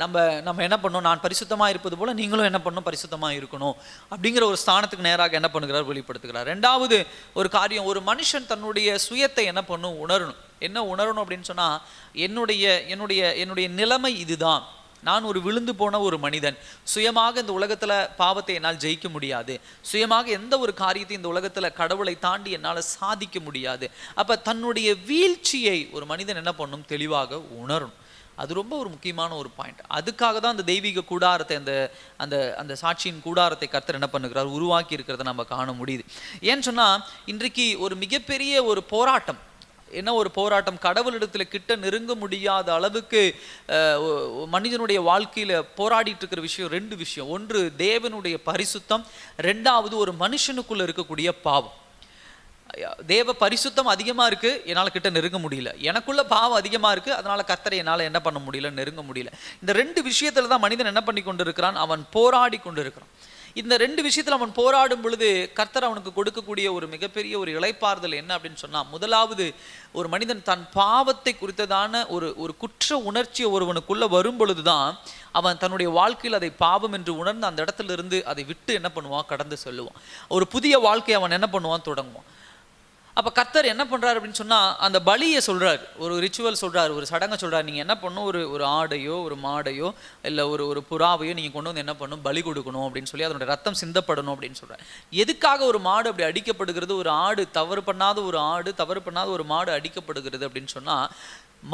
நம்ம என்ன பண்ணணும், நான் பரிசுத்தமாக இருப்பது போல நீங்களும் என்ன பண்ணணும், பரிசுத்தமாக இருக்கணும் அப்படிங்கிற ஒரு ஸ்தானத்துக்கு நேராக என்ன பண்ணுகிறார், வெளிப்படுத்துகிறார். ரெண்டாவது ஒரு காரியம், ஒரு மனுஷன் தன்னுடைய சுயத்தை என்ன பண்ணும், உணரணும். என்ன உணரணும் அப்படின்னு சொன்னால், என்னுடைய நிலைமை இதுதான், நான் ஒரு விழுந்து போன ஒரு மனிதன், சுயமாக இந்த உலகத்தில் பாவத்தை என்னால் ஜெயிக்க முடியாது, சுயமாக எந்த ஒரு காரியத்தையும் இந்த உலகத்தில் கடவுளை தாண்டி என்னால் சாதிக்க முடியாது. அப்போ தன்னுடைய வீழ்ச்சியை ஒரு மனிதன் என்ன பண்ணும், தெளிவாக உணரணும். அது ரொம்ப ஒரு முக்கியமான ஒரு பாயிண்ட். அதுக்காக தான் அந்த தெய்வீக கூடாரத்தை, அந்த சாட்சியின் கூடாரத்தை கர்த்தர் என்ன பண்ணுகிறார், உருவாக்கி இருக்கிறத நம்ம காண முடியுது. ஏன்னு சொன்னால், இன்றைக்கு ஒரு மிகப்பெரிய ஒரு போராட்டம், என்ன ஒரு போராட்டம், கடவுளிடத்தில் கிட்ட நெருங்க முடியாத அளவுக்கு மனிதனுடைய வாழ்க்கையில் போராடிட்டு இருக்கிற விஷயம் 2 விஷயம். ஒன்று தேவனுடைய பரிசுத்தம், 2வது ஒரு மனுஷனுக்குள்ள இருக்கக்கூடிய பாவம். தேவ பரிசுத்தம் அதிகமாக இருக்குது, என்னால் கிட்ட நெருங்க முடியல, எனக்குள்ள பாவம் அதிகமாக இருக்குது, அதனால் கர்த்தரை என்னால் என்ன பண்ண முடியல, நெருங்க முடியல. இந்த 2 விஷயத்தில் தான் மனிதன் என்ன பண்ணி கொண்டு இருக்கிறான், அவன் போராடி கொண்டு இருக்கிறான். இந்த 2 விஷயத்தில் அவன் போராடும் பொழுது கர்த்தர் அவனுக்கு கொடுக்கக்கூடிய ஒரு மிகப்பெரிய ஒரு இளைப்பாறுதல் என்ன அப்படின்னு சொன்னால், முதலாவது ஒரு மனிதன் தன் பாவத்தை குறித்ததான ஒரு குற்ற உணர்ச்சி ஒருவனுக்குள்ளே வரும் பொழுது தான் அவன் தன்னுடைய வாழ்க்கையில் அதை பாவம் என்று உணர்ந்து அந்த இடத்துல இருந்து அதை விட்டு என்ன பண்ணுவான், கடந்து செல்லுவான். ஒரு புதிய வாழ்க்கையை அவன் என்ன பண்ணுவான், தொடங்குவான். அப்போ கர்த்தர் என்ன பண்ணுறாரு அப்படின்னு சொன்னால், அந்த பலியை சொல்கிறார், ஒரு ரிச்சுவல் சொல்கிறார், ஒரு சடங்கை சொல்கிறார். நீங்கள் என்ன பண்ணணும், ஒரு ஆடையோ ஒரு மாடையோ இல்லை ஒரு புறாவையோ நீங்கள் கொண்டு வந்து என்ன பண்ணணும், பலி கொடுக்கணும் அப்படின்னு சொல்லி அதனுடைய ரத்தம் சிந்தப்படணும் அப்படின்னு சொல்கிறார். எதுக்காக ஒரு மாடு அப்படி அடிக்கப்படுகிறது, ஒரு ஆடு தவறு பண்ணாத ஒரு மாடு அடிக்கப்படுகிறது அப்படின்னு சொன்னால்,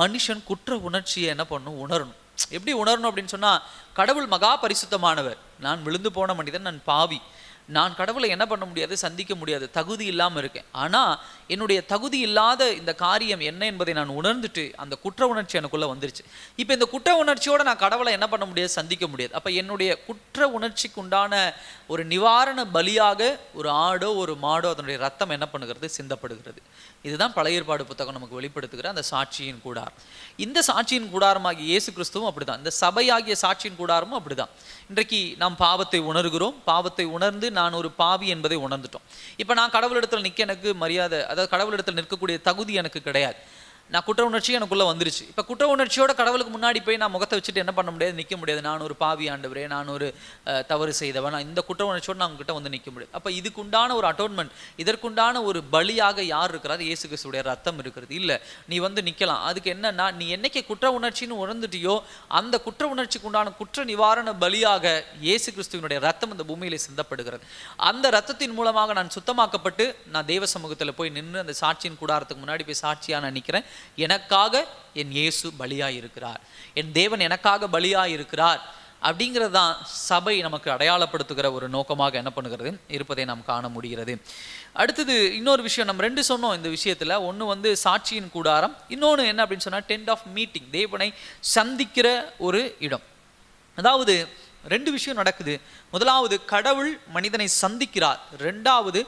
மனுஷன் குற்ற உணர்ச்சியை என்ன பண்ணணும், உணரணும். எப்படி உணரணும் அப்படின்னு சொன்னால், கடவுள் மகா பரிசுத்தமானவர், நான் விழுந்து போன மனிதன், நான் பாவி, நான் கடவுளை என்ன பண்ண முடியாது, சந்திக்க முடியாது, தகுதி இல்லாமல் இருக்கேன். ஆனால் என்னுடைய தகுதி இல்லாத இந்த காரியம் என்ன என்பதை நான் உணர்ந்துட்டு அந்த குற்ற உணர்ச்சி எனக்குள்ளே வந்துருச்சு. இப்போ இந்த குற்ற உணர்ச்சியோடு நான் கடவுளை என்ன பண்ண முடியாது, சந்திக்க முடியாது. அப்போ என்னுடைய குற்ற உணர்ச்சிக்கு உண்டான ஒரு நிவாரண பலியாக ஒரு ஆடோ ஒரு மாடோ அதனுடைய ரத்தம் என்ன பண்ணுகிறது, சிந்தப்படுகிறது. இதுதான் பழைய ஏற்பாடு புத்தகம் நமக்கு வெளிப்படுத்துகிற அந்த சாட்சியின் கூடாரம். இந்த சாட்சியின் கூடாரமாகிய இயேசு கிறிஸ்துவும் அப்படிதான், இந்த சபையாகிய சாட்சியின் கூடாரமும் அப்படிதான். இன்றைக்கு நாம் பாவத்தை உணர்கிறோம், பாவத்தை உணர்ந்து நான் ஒரு பாவி என்பதை உணர்ந்துட்டோம். இப்போ நான் கடவுளிடத்தில் நிற்க எனக்கு மரியாதை, அதாவது கடவுளிடத்தில் நிற்கக்கூடிய தகுதி எனக்கு கிடையாது. நான் குற்ற உணர்ச்சி எனக்குள்ளே வந்துருச்சு. இப்போ குற்ற உணர்ச்சியோட கடவுளுக்கு முன்னாடி போய் நான் முகத்தை வச்சுட்டு என்ன பண்ண முடியாது, நிற்க முடியாது. நான் ஒரு பாவி ஆண்டவரே, நான் ஒரு தவறு செய்தவன், நான் இந்த குற்ற உணர்ச்சியோடு நான் உங்ககிட்ட வந்து நிற்க முடியாது. அப்போ இதுக்குண்டான ஒரு அட்டோன்மெண்ட், இதற்குண்டான ஒரு பலியாக யார் இருக்கிறார், இயேசு கிறிஸ்துடைய ரத்தம் இருக்கிறது. இல்லை நீ வந்து நிற்கலாம். அதுக்கு என்னன்னா, நீ என்னைக்கு குற்ற உணர்ச்சின்னு உணர்ந்துட்டியோ அந்த குற்ற உணர்ச்சிக்கு உண்டான குற்ற நிவாரண பலியாக இயேசு கிறிஸ்துவனுடைய ரத்தம் இந்த பூமியிலே சிந்தப்படுகிறது. அந்த ரத்தத்தின் மூலமாக நான் சுத்தமாக்கப்பட்டு நான் தேவ சமூகத்தில் போய் நின்று அந்த சாட்சியின் கூடாரத்துக்கு முன்னாடி போய் சாட்சியாக நான் நிற்கிறேன். எனக்காக என் இயேசு பலியாய் இருக்கிறார், என் தேவன் எனக்காக பலியாய் இருக்கிறார் அப்படிங்கிறது தான் சபை நமக்கு அடையாளப்படுத்துகிற ஒரு நோக்கமாக என்ன பண்ணுகிறது இருப்பதை நாம் காண முடிகிறது. அடுத்தது இன்னொரு விஷயம், நம்ம ரெண்டு சொன்னோம் இந்த விஷயத்தில். ஒன்று சாட்சியின் கூடாரம், இன்னொன்று என்ன அப்படின்னு சொன்னால் டென்ட் ஆஃப் மீட்டிங், தேவனை சந்திக்கிற ஒரு இடம். அதாவது ரெண்டு விஷயம் நடக்குது. முதலாவது, கடவுள் மனிதனை சந்திக்கிறார். ரெண்டாவது,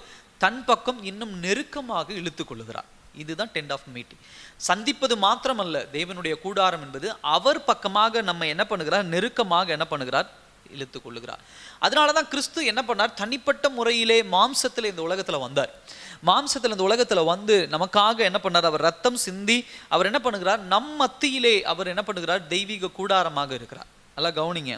தன் பக்கம் இன்னும் நெருக்கமாக இழுத்து கொள்ளுகிறார். இதுதான் டென்ட் ஆஃப் மீட்டிங். சந்திப்பது மாத்திரமல்ல, தேவனுடைய கூடாரம் என்பது அவர் பக்கமாக நம்ம என்ன பண்ணுகிறார், நெருக்கமாக என்ன பண்ணுகிறார், இழுத்து கொள்ளுகிறார். அதனால தான் கிறிஸ்து என்ன பண்ணார், தனிப்பட்ட முறையிலே மாம்சத்தில் இந்த உலகத்தில் வந்தார். மாம்சத்தில் இந்த உலகத்தில் வந்து நமக்காக என்ன பண்ணார், அவர் ரத்தம் சிந்தி அவர் என்ன பண்ணுகிறார், நம் மத்தியிலே அவர் என்ன பண்ணுகிறார், தெய்வீக கூடாரமாக இருக்கிறார். நல்லா கவனிங்க,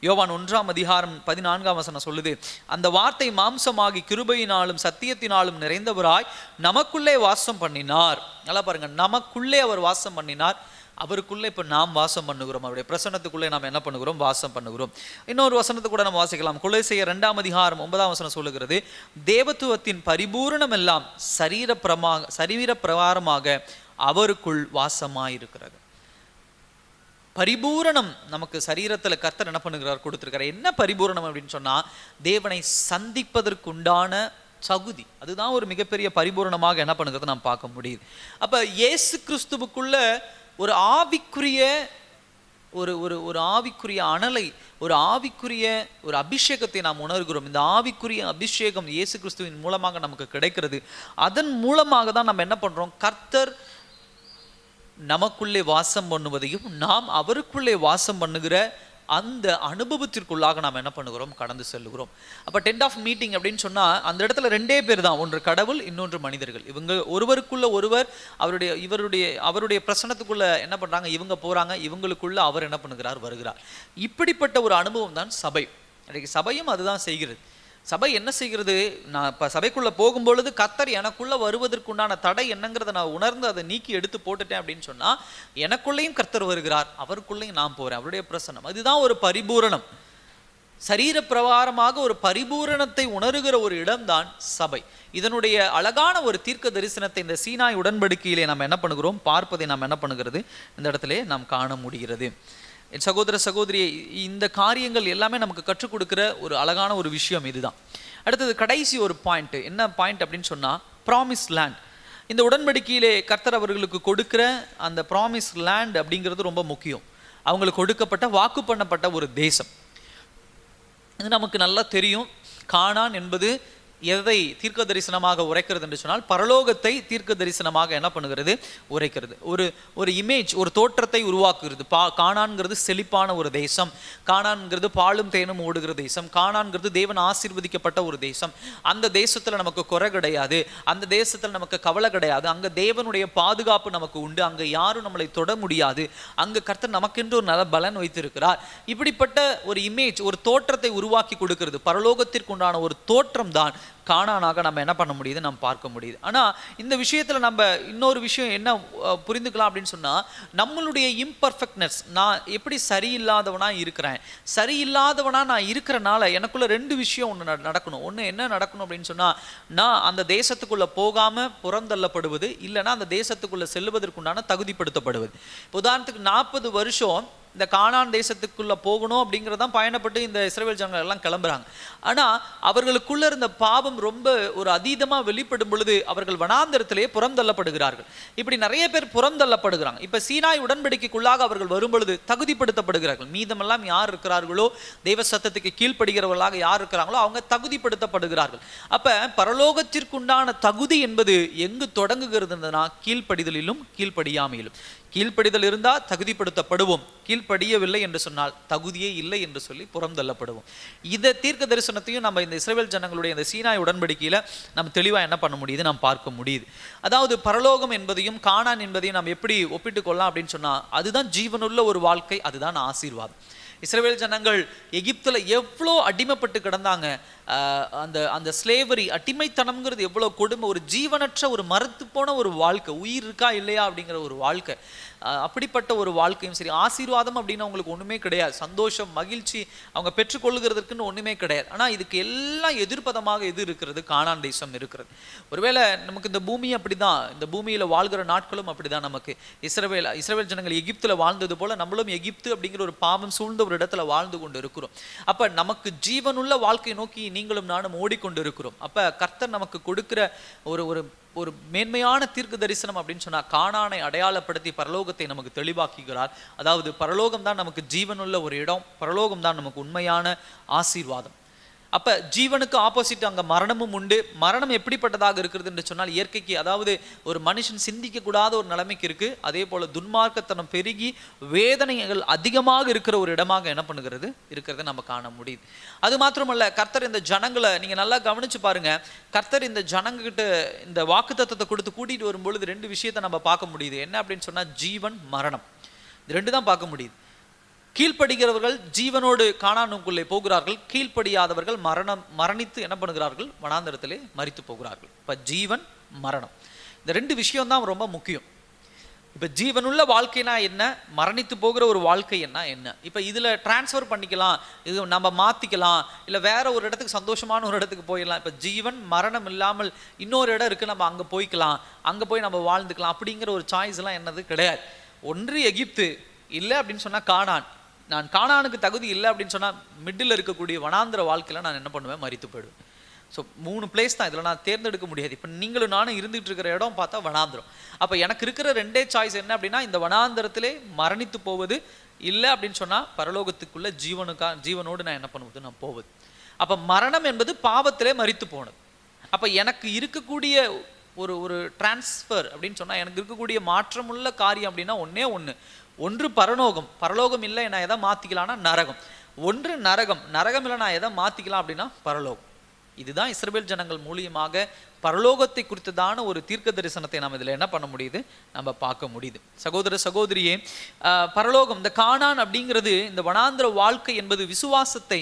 யோவான் 1:14 சொல்லுது, அந்த வார்த்தை மாம்சமாகி கிருபையினாலும் சத்தியத்தினாலும் நிறைந்தவராய் நமக்குள்ளே வாசம் பண்ணினார். நல்லா பாருங்க, நமக்குள்ளே அவர் வாசம் பண்ணினார். அவருக்குள்ளே இப்போ நாம் வாசம் பண்ணுகிறோம். அவருடைய பிரசன்னத்துக்குள்ளே நாம் என்ன பண்ணுகிறோம், வாசம் பண்ணுகிறோம். இன்னொரு வசனத்தை கூட நம்ம வாசிக்கலாம். கொலோசியர் 2:9 சொல்லுகிறது, தேவத்துவத்தின் பரிபூரணம் எல்லாம் சரீர பிரகாரமாக அவருக்குள் வாசமாயிருக்கிறது. பரிபூரணம் நமக்கு சரீரத்தில் கர்த்தர் என்ன பண்ணுகிறார், கொடுத்திருக்கிறார். என்ன பரிபூரணம் அப்படின்னு சொன்னா, தேவனை சந்திப்பதற்குண்டான தகுதி. அதுதான் ஒரு மிகப்பெரிய பரிபூரணமாக என்ன பண்ணுகிறது நாம் பார்க்க முடியுது. அப்ப இயேசு கிறிஸ்துவுக்குள்ள ஒரு ஆவிக்குரிய ஒரு ஆவிக்குரிய அனலை, ஒரு ஆவிக்குரிய ஒரு அபிஷேகத்தை நாம் உணர்கிறோம். இந்த ஆவிக்குரிய அபிஷேகம் இயேசு கிறிஸ்துவின் மூலமாக நமக்கு கிடைக்கிறது. அதன் மூலமாக தான் நம்ம என்ன பண்றோம், கர்த்தர் நமக்குள்ளே வாசம் பண்ணுவதையும் நாம் அவருக்குள்ளே வாசம் பண்ணுகிற அந்த அனுபவத்திற்குள்ளாக நாம் என்ன பண்ணுகிறோம், கடந்து செல்லுகிறோம். அப்போ டென்ட் ஆஃப் மீட்டிங் அப்படின்னு சொன்னால் அந்த இடத்துல ரெண்டே பேர் தான், ஒன்று கடவுள், இன்னொன்று மனிதர்கள். இவங்க ஒருவருக்குள்ள ஒருவர் அவருடைய பிரசனத்துக்குள்ள என்ன பண்ணுறாங்க, இவங்க போகிறாங்க, இவங்களுக்குள்ள அவர் என்ன பண்ணுகிறார், வருகிறார். இப்படிப்பட்ட ஒரு அனுபவம் தான் சபை. இன்றைக்கு சபையும் அதுதான் செய்கிறது. சபை என்ன செய்கிறது, நான் இப்போ சபைக்குள்ளே போகும்பொழுது கர்த்தர் எனக்குள்ளே வருவதற்குண்டான தடை என்னங்கிறத நான் உணர்ந்து அதை நீக்கி எடுத்து போட்டுட்டேன் அப்படின்னு சொன்னால் எனக்குள்ளேயும் கர்த்தர் வருகிறார், அவருக்குள்ளேயும் நான் போகிறேன். அவருடைய பிரசன்னம், அதுதான் ஒரு பரிபூரணம். சரீர பிரகாரமாக ஒரு பரிபூரணத்தை உணர்கிற ஒரு இடம்தான் சபை. இதனுடைய அழகான ஒரு தீர்க்க தரிசனத்தை இந்த சீனாய் உடன்படிக்கையிலே நாம் என்ன பண்ணுகிறோம், பார்ப்பதை நாம் என்ன பண்ணுகிறது இந்த இடத்துல நாம் காண முடிகிறது. என் சகோதர சகோதரியை, இந்த காரியங்கள் எல்லாமே நமக்கு கற்றுக் கொடுக்குற ஒரு அழகான ஒரு விஷயம் இதுதான். அடுத்தது கடைசி ஒரு பாயிண்ட், என்ன பாயிண்ட் அப்படின்னு சொன்னால் ப்ராமிஸ் லேண்ட். இந்த உடன்படிக்கையிலே கர்த்தர் அவர்களுக்கு கொடுக்குற அந்த ப்ராமிஸ் லேண்ட் அப்படிங்கிறது ரொம்ப முக்கியம். அவங்களுக்கு கொடுக்கப்பட்ட வாக்கு பண்ணப்பட்ட ஒரு தேசம். இது நமக்கு நல்லா தெரியும். கானான் என்பது எதை தீர்க்க தரிசனமாக உரைக்கிறது என்று சொன்னால் பரலோகத்தை தீர்க்க தரிசனமாக என்ன பண்ணுகிறது, உரைக்கிறது. ஒரு இமேஜ், ஒரு தோற்றத்தை உருவாக்குகிறது. கானான்கிறது செழிப்பான ஒரு தேசம், கானான்கிறது பாலும் தேனும் ஓடுகிற தேசம், கானான்கிறது தேவன் ஆசீர்வதிக்கப்பட்ட ஒரு தேசம். அந்த தேசத்தில் நமக்கு குறை கிடையாது, அந்த தேசத்தில் நமக்கு கவலை கிடையாது, அங்கே தேவனுடைய பாதுகாப்பு நமக்கு உண்டு, அங்கே யாரும் நம்மளை தொட முடியாது, அங்கே கர்த்தர் நமக்கென்று ஒரு நல்ல பலன் வைத்திருக்கிறார். இப்படிப்பட்ட ஒரு இமேஜ், ஒரு தோற்றத்தை உருவாக்கி கொடுக்கிறது. பரலோகத்திற்குண்டான ஒரு தோற்றம் தான் கானானாக நம்ம என்ன பண்ண முடியுது, நம்ம பார்க்க முடியுது. ஆனால் இந்த விஷயத்தில் நம்ம இன்னொரு விஷயம் என்ன புரிந்துக்கலாம் அப்படின்னு சொன்னால், நம்மளுடைய இம்பர்ஃபெக்ட்னஸ், நான் எப்படி சரியில்லாதவனாக இருக்கிறேன், சரியில்லாதவனாக நான் இருக்கிறனால எனக்குள்ள ரெண்டு விஷயம் ஒன்று நடக்கணும். ஒன்று என்ன நடக்கணும் அப்படின்னு சொன்னால், நான் அந்த தேசத்துக்குள்ளே போகாமல் புறந்தள்ளப்படுவது, இல்லைன்னா அந்த தேசத்துக்குள்ளே செல்லுவதற்குண்டான தகுதிப்படுத்தப்படுவது. உதாரணத்துக்கு 40 வருஷம் இந்த கானான் தேசத்துக்குள்ளே போகணும் அப்படிங்கிறதான் பயணப்பட்டு இந்த இஸ்ரவேல் ஜனங்கள் எல்லாம் கிளம்புறாங்க. ஆனால் அவர்களுக்குள்ள இருந்த பாவம் ரொம்ப ஒரு அதீதமாக வெளிப்படும் பொழுது அவர்கள் வனாந்தரத்திலே புறந்தள்ளப்படுகிறார்கள். இப்படி நிறைய பேர் புறந்தள்ளப்படுகிறாங்க. இப்போ சீனாய் உடன்படிக்கைக்குள்ளாக அவர்கள் வரும் பொழுது தகுதிப்படுத்தப்படுகிறார்கள். மீதமெல்லாம் யார் இருக்கிறார்களோ, தெய்வ சத்தத்துக்கு கீழ்ப்படுகிறவர்களாக யார் இருக்கிறாங்களோ அவங்க தகுதிப்படுத்தப்படுகிறார்கள். அப்போ பரலோகத்திற்குண்டான தகுதி என்பது எங்கு தொடங்குகிறதுனா கீழ்ப்படிதலிலும் கீழ்ப்படியாமையிலும். கீழ்ப்படிதல் இருந்தால் தகுதிப்படுத்தப்படுவோம், கீழ்ப்படியவில்லை என்று சொன்னால் தகுதியே இல்லை என்று சொல்லி புறந்தள்ளப்படுவோம். இதை தீர்க்க தரிசனத்தையும் நம்ம இந்த இஸ்ரவேல் ஜனங்களுடைய இந்த சீனாய் உடன்படிக்கையில் நம்ம தெளிவாக என்ன பண்ண முடியுது, நாம் பார்க்க முடியுது. அதாவது பரலோகம் என்பதையும் கானான் என்பதையும் நாம் எப்படி ஒப்பிட்டு கொள்ளலாம் அப்படின்னு சொன்னால், அதுதான் ஜீவனுள்ள ஒரு வாழ்க்கை, அதுதான் ஆசீர்வாதம். இஸ்ரவேல் ஜனங்கள் எகிப்தில் எவ்வளோ அடிமைப்பட்டு கிடந்தாங்க. அந்த அந்த ஸ்லேவரி, அடிமைத்தனம்ங்கிறது எவ்வளோ கொடுமை, ஒரு ஜீவனற்ற ஒரு மரத்து போன ஒரு வாழ்க்கை, உயிர் இருக்கா இல்லையா அப்படிங்கிற ஒரு வாழ்க்கை, அப்படிப்பட்ட ஒரு வாழ்க்கையும் சரி. ஆசீர்வாதம் அப்படின்னு அவங்களுக்கு ஒன்றுமே கிடையாது, சந்தோஷம் மகிழ்ச்சி அவங்க பெற்றுக்கொள்ளுகிறதுக்குன்னு ஒன்றுமே கிடையாது. ஆனால் இதுக்கு எல்லாம் எதிர்ப்பதமாக எது இருக்கிறது? கானான் தேசம் இருக்கிறது. ஒருவேளை நமக்கு இந்த பூமி அப்படிதான், இந்த பூமியில் வாழ்கிற நாட்களும் அப்படிதான். நமக்கு இஸ்ரவேல் ஜனங்கள் எகிப்தில் வாழ்ந்தது போல நம்மளும் எகிப்து அப்படிங்கிற ஒரு பாவம் சூழ்ந்த ஒரு இடத்துல வாழ்ந்து கொண்டு இருக்கிறோம். அப்போ நமக்கு ஜீவனுள்ள வாழ்க்கையை நோக்கி நீங்களும் நானும் ஓடிக்கொண்டு இருக்கிறோம். அப்போ கர்த்தர் நமக்கு கொடுக்கிற ஒரு ஒரு ஒரு மேன்மையான தீர்க்க தரிசனம் அப்படின்னு சொன்னா, கானானை அடையாளப்படுத்தி பரலோகத்தை நமக்கு தெளிவாக்குகிறார். அதாவது பரலோகம் தான் நமக்கு ஜீவனுள்ள ஒரு இடம், பரலோகம் தான் நமக்கு உண்மையான ஆசீர்வாதம். அப்ப ஜீவனுக்கு ஆப்போசிட் அங்க மரணமும் உண்டு. மரணம் எப்படிப்பட்டதாக இருக்கிறது என்று சொன்னால், இயற்கைக்கு, அதாவது ஒரு மனுஷன் சிந்திக்க கூடாத ஒரு நிலைமைக்கு இருக்கு. அதே போல துன்மார்க்கத்தனம் பெருகி வேதனைகள் அதிகமாக இருக்கிற ஒரு இடமாக என்ன பண்ணுகிறது இருக்கிறத நம்ம காண முடியுது. அது மாத்திரமல்ல, கர்த்தர் இந்த ஜனங்களை நீங்க நல்லா கவனிச்சு பாருங்க. கர்த்தர் இந்த ஜனங்கிட்ட இந்த வாக்குத்தத்தத்தை கொடுத்து கூட்டிட்டு வரும்பொழுது ரெண்டு விஷயத்தை நம்ம பார்க்க முடியுது. என்ன அப்படின்னு சொன்னா, ஜீவன் மரணம், இது ரெண்டு தான் பார்க்க முடியுது. கீழ்ப்படுகிறவர்கள் ஜீவனோடு கானானுக்குள்ளே போகிறார்கள், கீழ்ப்படியாதவர்கள் மரணித்து என்ன பண்ணுகிறார்கள்? வனாந்தரத்திலே மரித்து போகிறார்கள். இப்ப ஜீவன் மரணம், இந்த ரெண்டு விஷயம் தான் ரொம்ப முக்கியம். இப்ப ஜீவனுள்ள வாழ்க்கைனா என்ன, மரணித்து போகிற ஒரு வாழ்க்கை என்ன. இப்ப இதுல டிரான்ஸ்ஃபர் பண்ணிக்கலாம், இது நம்ம மாத்திக்கலாம், இல்ல வேற ஒரு இடத்துக்கு சந்தோஷமான ஒரு இடத்துக்கு போயிடலாம். இப்ப ஜீவன் மரணம் இல்லாமல் இன்னொரு இடம் இருக்கு, நம்ம அங்க போய்க்கலாம், அங்க போய் நம்ம வாழ்ந்துக்கலாம் அப்படிங்கிற ஒரு சாய்ஸ் எல்லாம் என்னது கிடையாது. ஒன்று எகிப்து, இல்லை அப்படின்னு சொன்னா கானான். நான் கானானுக்கு தகுதி இல்லை அப்படின்னு சொன்னால் மிடில் இருக்கக்கூடிய வனாந்திர வாழ்க்கையில் நான் என்ன பண்ணுவேன்? மரித்து போயிடுவேன். ஸோ 3 பிளேஸ் தான், இதில் நான் தேர்ந்தெடுக்க முடியாது. இப்போ நீங்களும் நானும் இருந்துகிட்டு இருக்கிற இடம் பார்த்தா வனாந்திரம். அப்போ எனக்கு இருக்கிற ரெண்டே சாய்ஸ் என்ன அப்படின்னா, இந்த வனாந்திரத்திலே மரணித்து போவது, இல்லை அப்படின்னு சொன்னால் பரலோகத்துக்குள்ள ஜீவனோடு நான் என்ன பண்ணுவது? நான் போவது. அப்போ மரணம் என்பது பாவத்திலே மரித்து போனது. அப்போ எனக்கு இருக்கக்கூடிய ஒரு டிரான்ஸ்ஃபர் அப்படின்னு சொன்னால், எனக்கு இருக்கக்கூடிய மாற்றமுள்ள காரியம் அப்படின்னா ஒன்று பரலோகம் இல்லை, நான் எதை மாற்றிக்கலாம்னா நரகம். நரகம் இல்லை, நான் எதை மாற்றிக்கலாம் அப்படின்னா பரலோகம். இதுதான் இஸ்ரவேல் ஜனங்கள் மூலியமாக பரலோகத்தை குறித்ததான ஒரு தீர்க்க தரிசனத்தை நாம் இதில் என்ன பண்ண முடியுது? நம்ம பார்க்க முடியுது. சகோதர சகோதரியே, பரலோகம், இந்த கானான் அப்படிங்கிறது, இந்த வனாந்திர வாழ்க்கை என்பது விசுவாசத்தை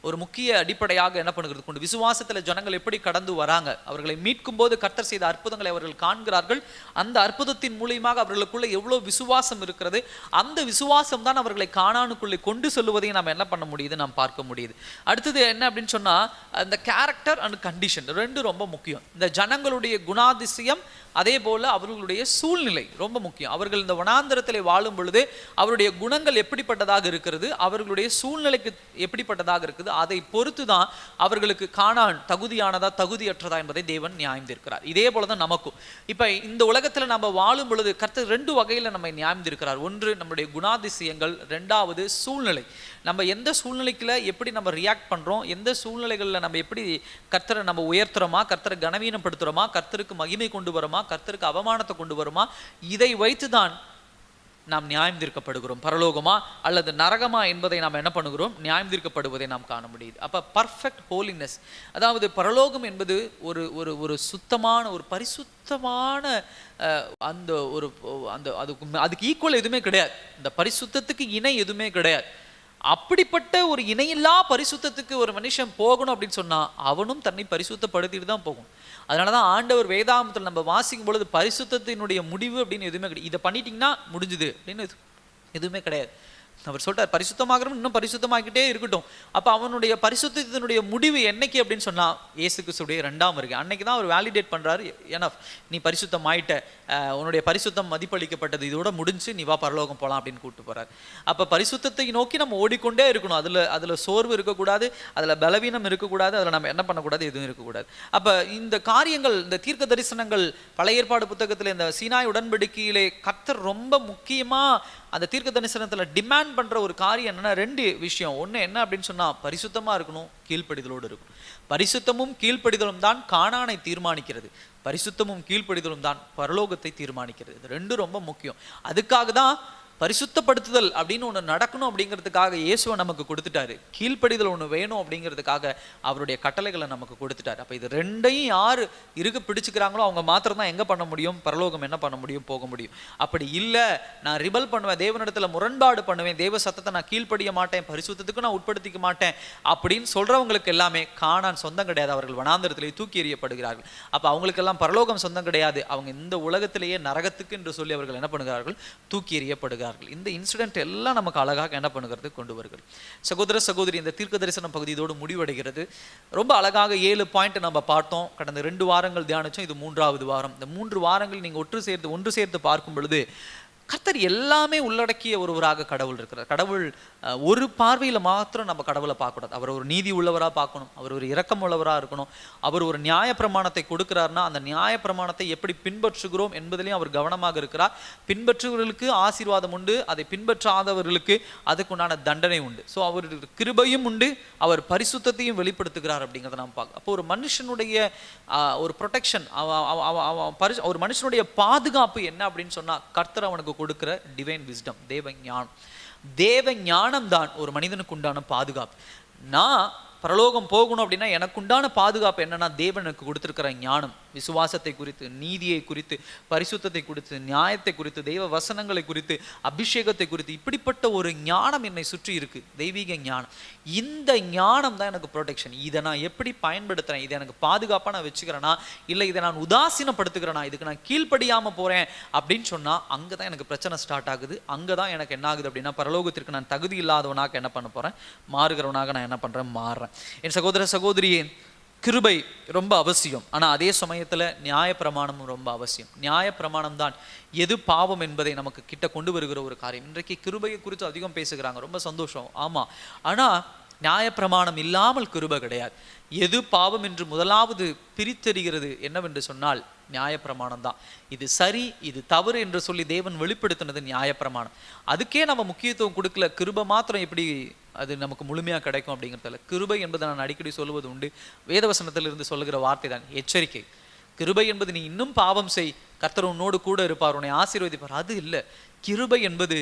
ஒரு முக்கிய அடிப்படையாக என்ன பண்ணுகிறது கொண்டு, விசுவாசத்தில் ஜனங்கள் எப்படி கடந்து வராங்க, அவர்களை மீட்கும் போது கர்த்தர் செய்த அற்புதங்களை அவர்கள் காண்கிறார்கள். அந்த அற்புதத்தின் மூலியமாக அவர்களுக்குள்ள எவ்வளோ விசுவாசம் இருக்கிறது, அந்த விசுவாசம் தான் அவர்களை கானானுக்குள்ளே கொண்டு செல்வதையும் நாம் என்ன பண்ண முடியுது? நாம் பார்க்க முடியுது. அடுத்தது என்ன அப்படின்னு சொன்னா, அந்த கேரக்டர் அண்ட் கண்டிஷன் ரெண்டு ரொம்ப முக்கியம். இந்த ஜனங்களுடைய குணாதிசயம், அதே போல அவர்களுடைய சூழ்நிலை ரொம்ப முக்கியம். அவர்கள் இந்த வனாந்தரத்திலே வாழும் பொழுது அவருடைய குணங்கள் எப்படிப்பட்டதாக இருக்கிறது, அவர்களுடைய சூழ்நிலைக்கு எப்படிப்பட்டதாக இருக்குது, அதை பொறுத்து தான் அவர்களுக்கு கானான் தகுதியானதா தகுதியற்றதா என்பதை தேவன் நியாயந்திருக்கிறார். இதே போலதான் நமக்கும். இப்ப இந்த உலகத்துல நம்ம வாழும் பொழுது கர்த்தர் ரெண்டு வகையில நம்மை நியாயந்திருக்கிறார். ஒன்று நம்முடைய குணாதிசயங்கள், ரெண்டாவது சூழ்நிலை. நம்ம எந்த சூழ்நிலைக்குள்ள எப்படி நம்ம ரியாக்ட் பண்றோம், எந்த சூழ்நிலைகளில் நம்ம எப்படி கர்த்தரை நம்ம உயர்த்துறோமா, கர்த்தரை கனவீனப்படுத்துறோமா, கர்த்தருக்கு மகிமை கொண்டு வரோமா, கர்த்தருக்கு அவமானத்தை கொண்டு வருமா, இதை வைத்துதான் நாம் நியாயம் தீர்க்கப்படுகிறோம். பரலோகமா அல்லது நரகமா என்பதை நாம் என்ன பண்ணுகிறோம்? நியாயம் தீர்க்கப்படுவதை நாம் காண முடியுது. அப்ப பர்ஃபெக்ட் ஹோலினஸ், அதாவது பரலோகம் என்பது ஒரு ஒரு ஒரு சுத்தமான, ஒரு பரிசுத்தமான அந்த ஒரு அந்த அதுக்கு ஈக்குவல் எதுவுமே கிடையாது. இந்த பரிசுத்தத்துக்கு இணை எதுவுமே கிடையாது. அப்படிப்பட்ட ஒரு இணையில்லா பரிசுத்தத்துக்கு ஒரு மனுஷன் போகணும் அப்படின்னு சொன்னா, அவனும் தன்னை பரிசுத்தப்படுத்திட்டு தான் போகணும். அதனாலதான் ஆண்டவர் வேதாகமத்தில் நம்ம வாசிக்கும் பொழுது பரிசுத்தத்தினுடைய முடிவு அப்படின்னு எதுவுமே கிடையாது. இதை பண்ணிட்டீங்கன்னா முடிஞ்சுது அப்படின்னு எதுவுமே கிடையாது. அவர் சொல்றார், பரிசுத்தமாகறவன் இன்னும் பரிசுத்தமாகிட்டே இருக்கட்டும். அப்ப அவனுடைய பரிசுத்தத்தினுடைய முடிவு என்னைக்கு அப்படின்னு சொன்னா, இயேசு கிறிஸ்துடைய 2ஆம் வருகை அன்னைக்கு தான் அவர் வேலிடேட் பண்றாரு. எனஃப், நீ பரிசுத்தம் ஆயிட்ட, உன்னுடைய பரிசுத்தம் மதிப்பளிக்கப்பட்டது, இதோட முடிஞ்சு நீ வா பரலோகம் போலாம் அப்படின்னு கூப்பிட்டு போறாரு. அப்ப பரிசுத்தத்தை நோக்கி நம்ம ஓடிக்கொண்டே இருக்கணும். அதுல சோர்வு இருக்கக்கூடாது, அதுல பலவீனம் இருக்கக்கூடாது, அதுல நம்ம என்ன பண்ணக்கூடாது? எதுவும் இருக்கக்கூடாது. அப்ப இந்த காரியங்கள், இந்த தீர்க்க தரிசனங்கள் பழைய ஏற்பாடு புத்தகத்துல, இந்த சீனாய் உடன்படிக்கையிலே கர்த்தர் ரொம்ப முக்கியமா அந்த தீர்க்க தரிசனத்துல டிமாண்ட் பண்ற ஒரு காரியம் என்னன்னா, 2 விஷயம். ஒண்ணு என்ன அப்படின்னு சொன்னா, பரிசுத்தமா இருக்கணும், கீழ்ப்படிதலோடு இருக்கணும். பரிசுத்தமும் கீழ்ப்படிதலும் தான் கானானை தீர்மானிக்கிறது. பரிசுத்தமும் கீழ்ப்படிதலும் தான் பரலோகத்தை தீர்மானிக்கிறது. இது 2 ரொம்ப முக்கியம். அதுக்காக தான் பரிசுத்தப்படுத்துதல் அப்படின்னு ஒன்று நடக்கணும் அப்படிங்கிறதுக்காக இயேசுவை நமக்கு கொடுத்துட்டாரு. கீழ்ப்படிதல் ஒன்று வேணும் அப்படிங்கிறதுக்காக அவருடைய கட்டளைகளை நமக்கு கொடுத்துட்டாரு. அப்போ இது ரெண்டையும் யார் இருக்க பிடிச்சுக்கிறாங்களோ அவங்க மாத்திரம் தான் எங்கே பண்ண முடியும், பரலோகம் என்ன பண்ண முடியும், போக முடியும். அப்படி இல்லை, நான் ரிபல் பண்ணுவேன், தேவனிடத்துல முரண்பாடு பண்ணுவேன், தேவ சத்தத்தை நான் கீழ்ப்படிய மாட்டேன், பரிசுத்தத்துக்கு நான் உட்படுத்திக்க மாட்டேன் அப்படின்னு சொல்றவங்களுக்கு எல்லாமே கானான் சொந்தம் கிடையாது. அவர்கள் வனாந்தரத்திலே தூக்கி எறியப்படுகிறார்கள். அப்போ அவங்களுக்கெல்லாம் பரலோகம் சொந்தம் கிடையாது. அவங்க இந்த உலகத்திலேயே நரகத்துக்கு என்று சொல்லி அவர்கள் என்ன பண்ணுகிறார்கள், தூக்கி எறியப்படுகிறார்கள். இந்த இன்சிடென்ட் எல்லாம் நமக்கு அழகாக என்ன பண்ணுகிறது, கொண்டு வருகிறது. சகோதர சகோதரி, இந்த தீர்க்க தரிசன பகுதி இதோடு முடிவடைகிறது. ரொம்ப அழகாக 7 பாயிண்ட் நம்ம பார்த்தோம். கடந்த 2 வாரங்கள் தியானிச்சோம். இது 3வது வாரம். இந்த 3 வாரங்கள் நீங்க ஒன்று சேர்த்து பார்க்கும் பொழுது கர்த்தர் எல்லாமே உள்ளடக்கிய ஒருவராக கடவுள் இருக்கிறார். கடவுள் ஒரு பார்வையில் மாத்திரம் நம்ம கடவுளை பார்க்கக்கூடாது. அவர் ஒரு நீதி உள்ளவராக பார்க்கணும், அவர் ஒரு இரக்கம் உள்ளவராக இருக்கணும். அவர் ஒரு நியாய பிரமாணத்தை கொடுக்கிறார்னா அந்த நியாய பிரமாணத்தை எப்படி பின்பற்றுகிறோம் என்பதிலையும் அவர் கவனமாக இருக்கிறார். பின்பற்றுவர்களுக்கு ஆசீர்வாதம் உண்டு, அதை பின்பற்றாதவர்களுக்கு அதுக்குண்டான தண்டனை உண்டு. ஸோ அவர் கிருபையும் உண்டு, அவர் பரிசுத்தத்தையும் வெளிப்படுத்துகிறார் அப்படிங்கிறத நாம் பார்க்க. அப்போ ஒரு மனுஷனுடைய ஒரு ப்ரொடெக்ஷன், ஒரு மனுஷனுடைய பாதுகாப்பு என்ன அப்படின்னு சொன்னால் கர்த்தர் அவனுக்கு கொடுக்கிற டிவைன் விஸ்டம், தேவ ஞானம். தேவ ஞானம் தான் ஒரு மனிதனுக்கு உண்டான பாதுகாப்பு. நான் பரலோகம் போகணும் அப்படின்னா எனக்கு உண்டான பாதுகாப்பு என்னன்னா, தேவனுக்கு கொடுத்திருக்கிற ஞானம், விசுவாசத்தை குறித்து, நீதியை குறித்து, பரிசுத்தத்தை குறித்து, நியாயத்தை குறித்து, தெய்வ வசனங்களை குறித்து, அபிஷேகத்தை குறித்து, இப்படிப்பட்ட ஒரு ஞானம் என்னை சுற்றி இருக்கு, தெய்வீக ஞானம். இந்த ஞானம் தான் எனக்கு ப்ரொடெக்ஷன். இதை நான் எப்படி பயன்படுத்துறேன், இதை எனக்கு பாதுகாப்பாக நான் வச்சுக்கிறேன்னா இல்லை இதை நான் உதாசீனப்படுத்துக்கிறேன்னா, இதுக்கு நான் கீழ்ப்படியாமல் போறேன் அப்படின்னு சொன்னா அங்கே தான் எனக்கு பிரச்சனை ஸ்டார்ட் ஆகுது. அங்கே தான் எனக்கு என்ன ஆகுது அப்படின்னா, பரலோகத்திற்கு நான் தகுதி இல்லாதவனாக என்ன பண்ண போறேன், மாறுகிறவனாக நான் என்ன பண்றேன், மாறுறேன். என் சகோதர சகோதரியே, கிருபை ரொம்ப அவசியம். ஆனால் அதே சமயத்தில் நியாயப்பிரமாணமும் ரொம்ப அவசியம். நியாயப்பிரமாணம் தான் எது பாவம் என்பதை நமக்கு கிட்ட கொண்டு வருகிற ஒரு காரியம். இன்றைக்கு கிருபையை குறித்து அதிகம் பேசுகிறாங்க, ரொம்ப சந்தோஷம், ஆமாம். ஆனால் நியாயப்பிரமாணம் இல்லாமல் கிருபை கிடையாது. எது பாவம் என்று முதலாவது பிரித்தறிகிறது என்னவென்று சொன்னால் நியாயப்பிரமாணம் தான். இது சரி, இது தவறு என்று சொல்லி தேவன் வெளிப்படுத்தினது நியாயப்பிரமாணம். அதுக்கே நம்ம முக்கியத்துவம் கொடுக்கல. கிருபை மாத்திரம் எப்படி அது நமக்கு முழுமையாக கிடைக்கும் அப்படிங்கிறதுல, கிருபை என்பதை நான் அடிக்கடி சொல்லுவது உண்டு. வேதவசனத்திலிருந்து சொல்லுகிற வார்த்தை தான் எச்சரிக்கை. கிருபை என்பது நீ இன்னும் பாவம் செய், கர்த்தர் உன்னோடு கூட இருப்பார், உன்னை ஆசீர்வதிப்பார், அது இல்லை. கிருபை என்பது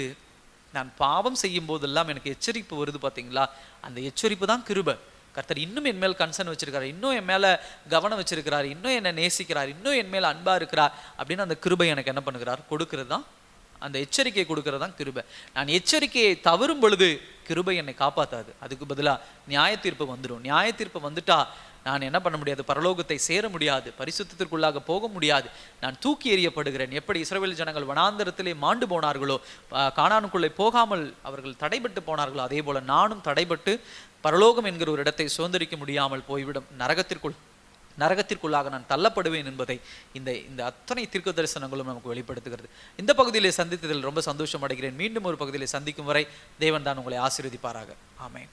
நான் பாவம் செய்யும் போதெல்லாம் எனக்கு எச்சரிப்பு வருது பார்த்தீங்களா, அந்த எச்சரிப்பு தான் கிருபை. கர்த்தர் இன்னும் என் மேல் கன்சர்ன் வச்சிருக்காரு, இன்னும் என் மேலே கவனம் வச்சிருக்கிறார், இன்னும் என்னை நேசிக்கிறார், இன்னும் என் மேல் அன்பா இருக்கிறார் அப்படின்னு அந்த கிருபை எனக்கு என்ன பண்ணுகிறார், கொடுக்கிறது தான், அந்த எச்சரிக்கையை கொடுக்கறது தான் கிருபை. நான் எச்சரிக்கையை தவறும் பொழுது கிருபை என்னை காப்பாற்றாது, அதுக்கு பதிலாக நியாய தீர்ப்பு வந்துடும். நியாய தீர்ப்பு வந்துட்டா நான் என்ன பண்ண முடியாது, பரலோகத்தை சேர முடியாது, பரிசுத்தத்திற்குள்ளாக போக முடியாது, நான் தூக்கி எறியப்படுகிறேன். எப்படி இஸ்ரவேல் ஜனங்கள் வனாந்தரத்திலே மாண்டு போனார்களோ, கானானுக்குள்ளே போகாமல் அவர்கள் தடைபட்டு போனார்களோ, அதே போல நானும் தடைபட்டு பரலோகம் என்கிற ஒரு இடத்தை சுதந்திரிக்க முடியாமல் போய்விடும், நரகத்திற்குள்ளாக நான் தள்ளப்படுவேன் என்பதை இந்த அத்தனை தீர்க்க தரிசனங்களும் நமக்கு வெளிப்படுத்துகிறது. இந்த பகுதியிலே சந்தித்ததில் ரொம்ப சந்தோஷம் அடைகிறேன். மீண்டும் ஒரு பகுதியிலே சந்திக்கும் வரை தேவன் தான் உங்களை ஆசீர்வதிப்பாராக. ஆமென்.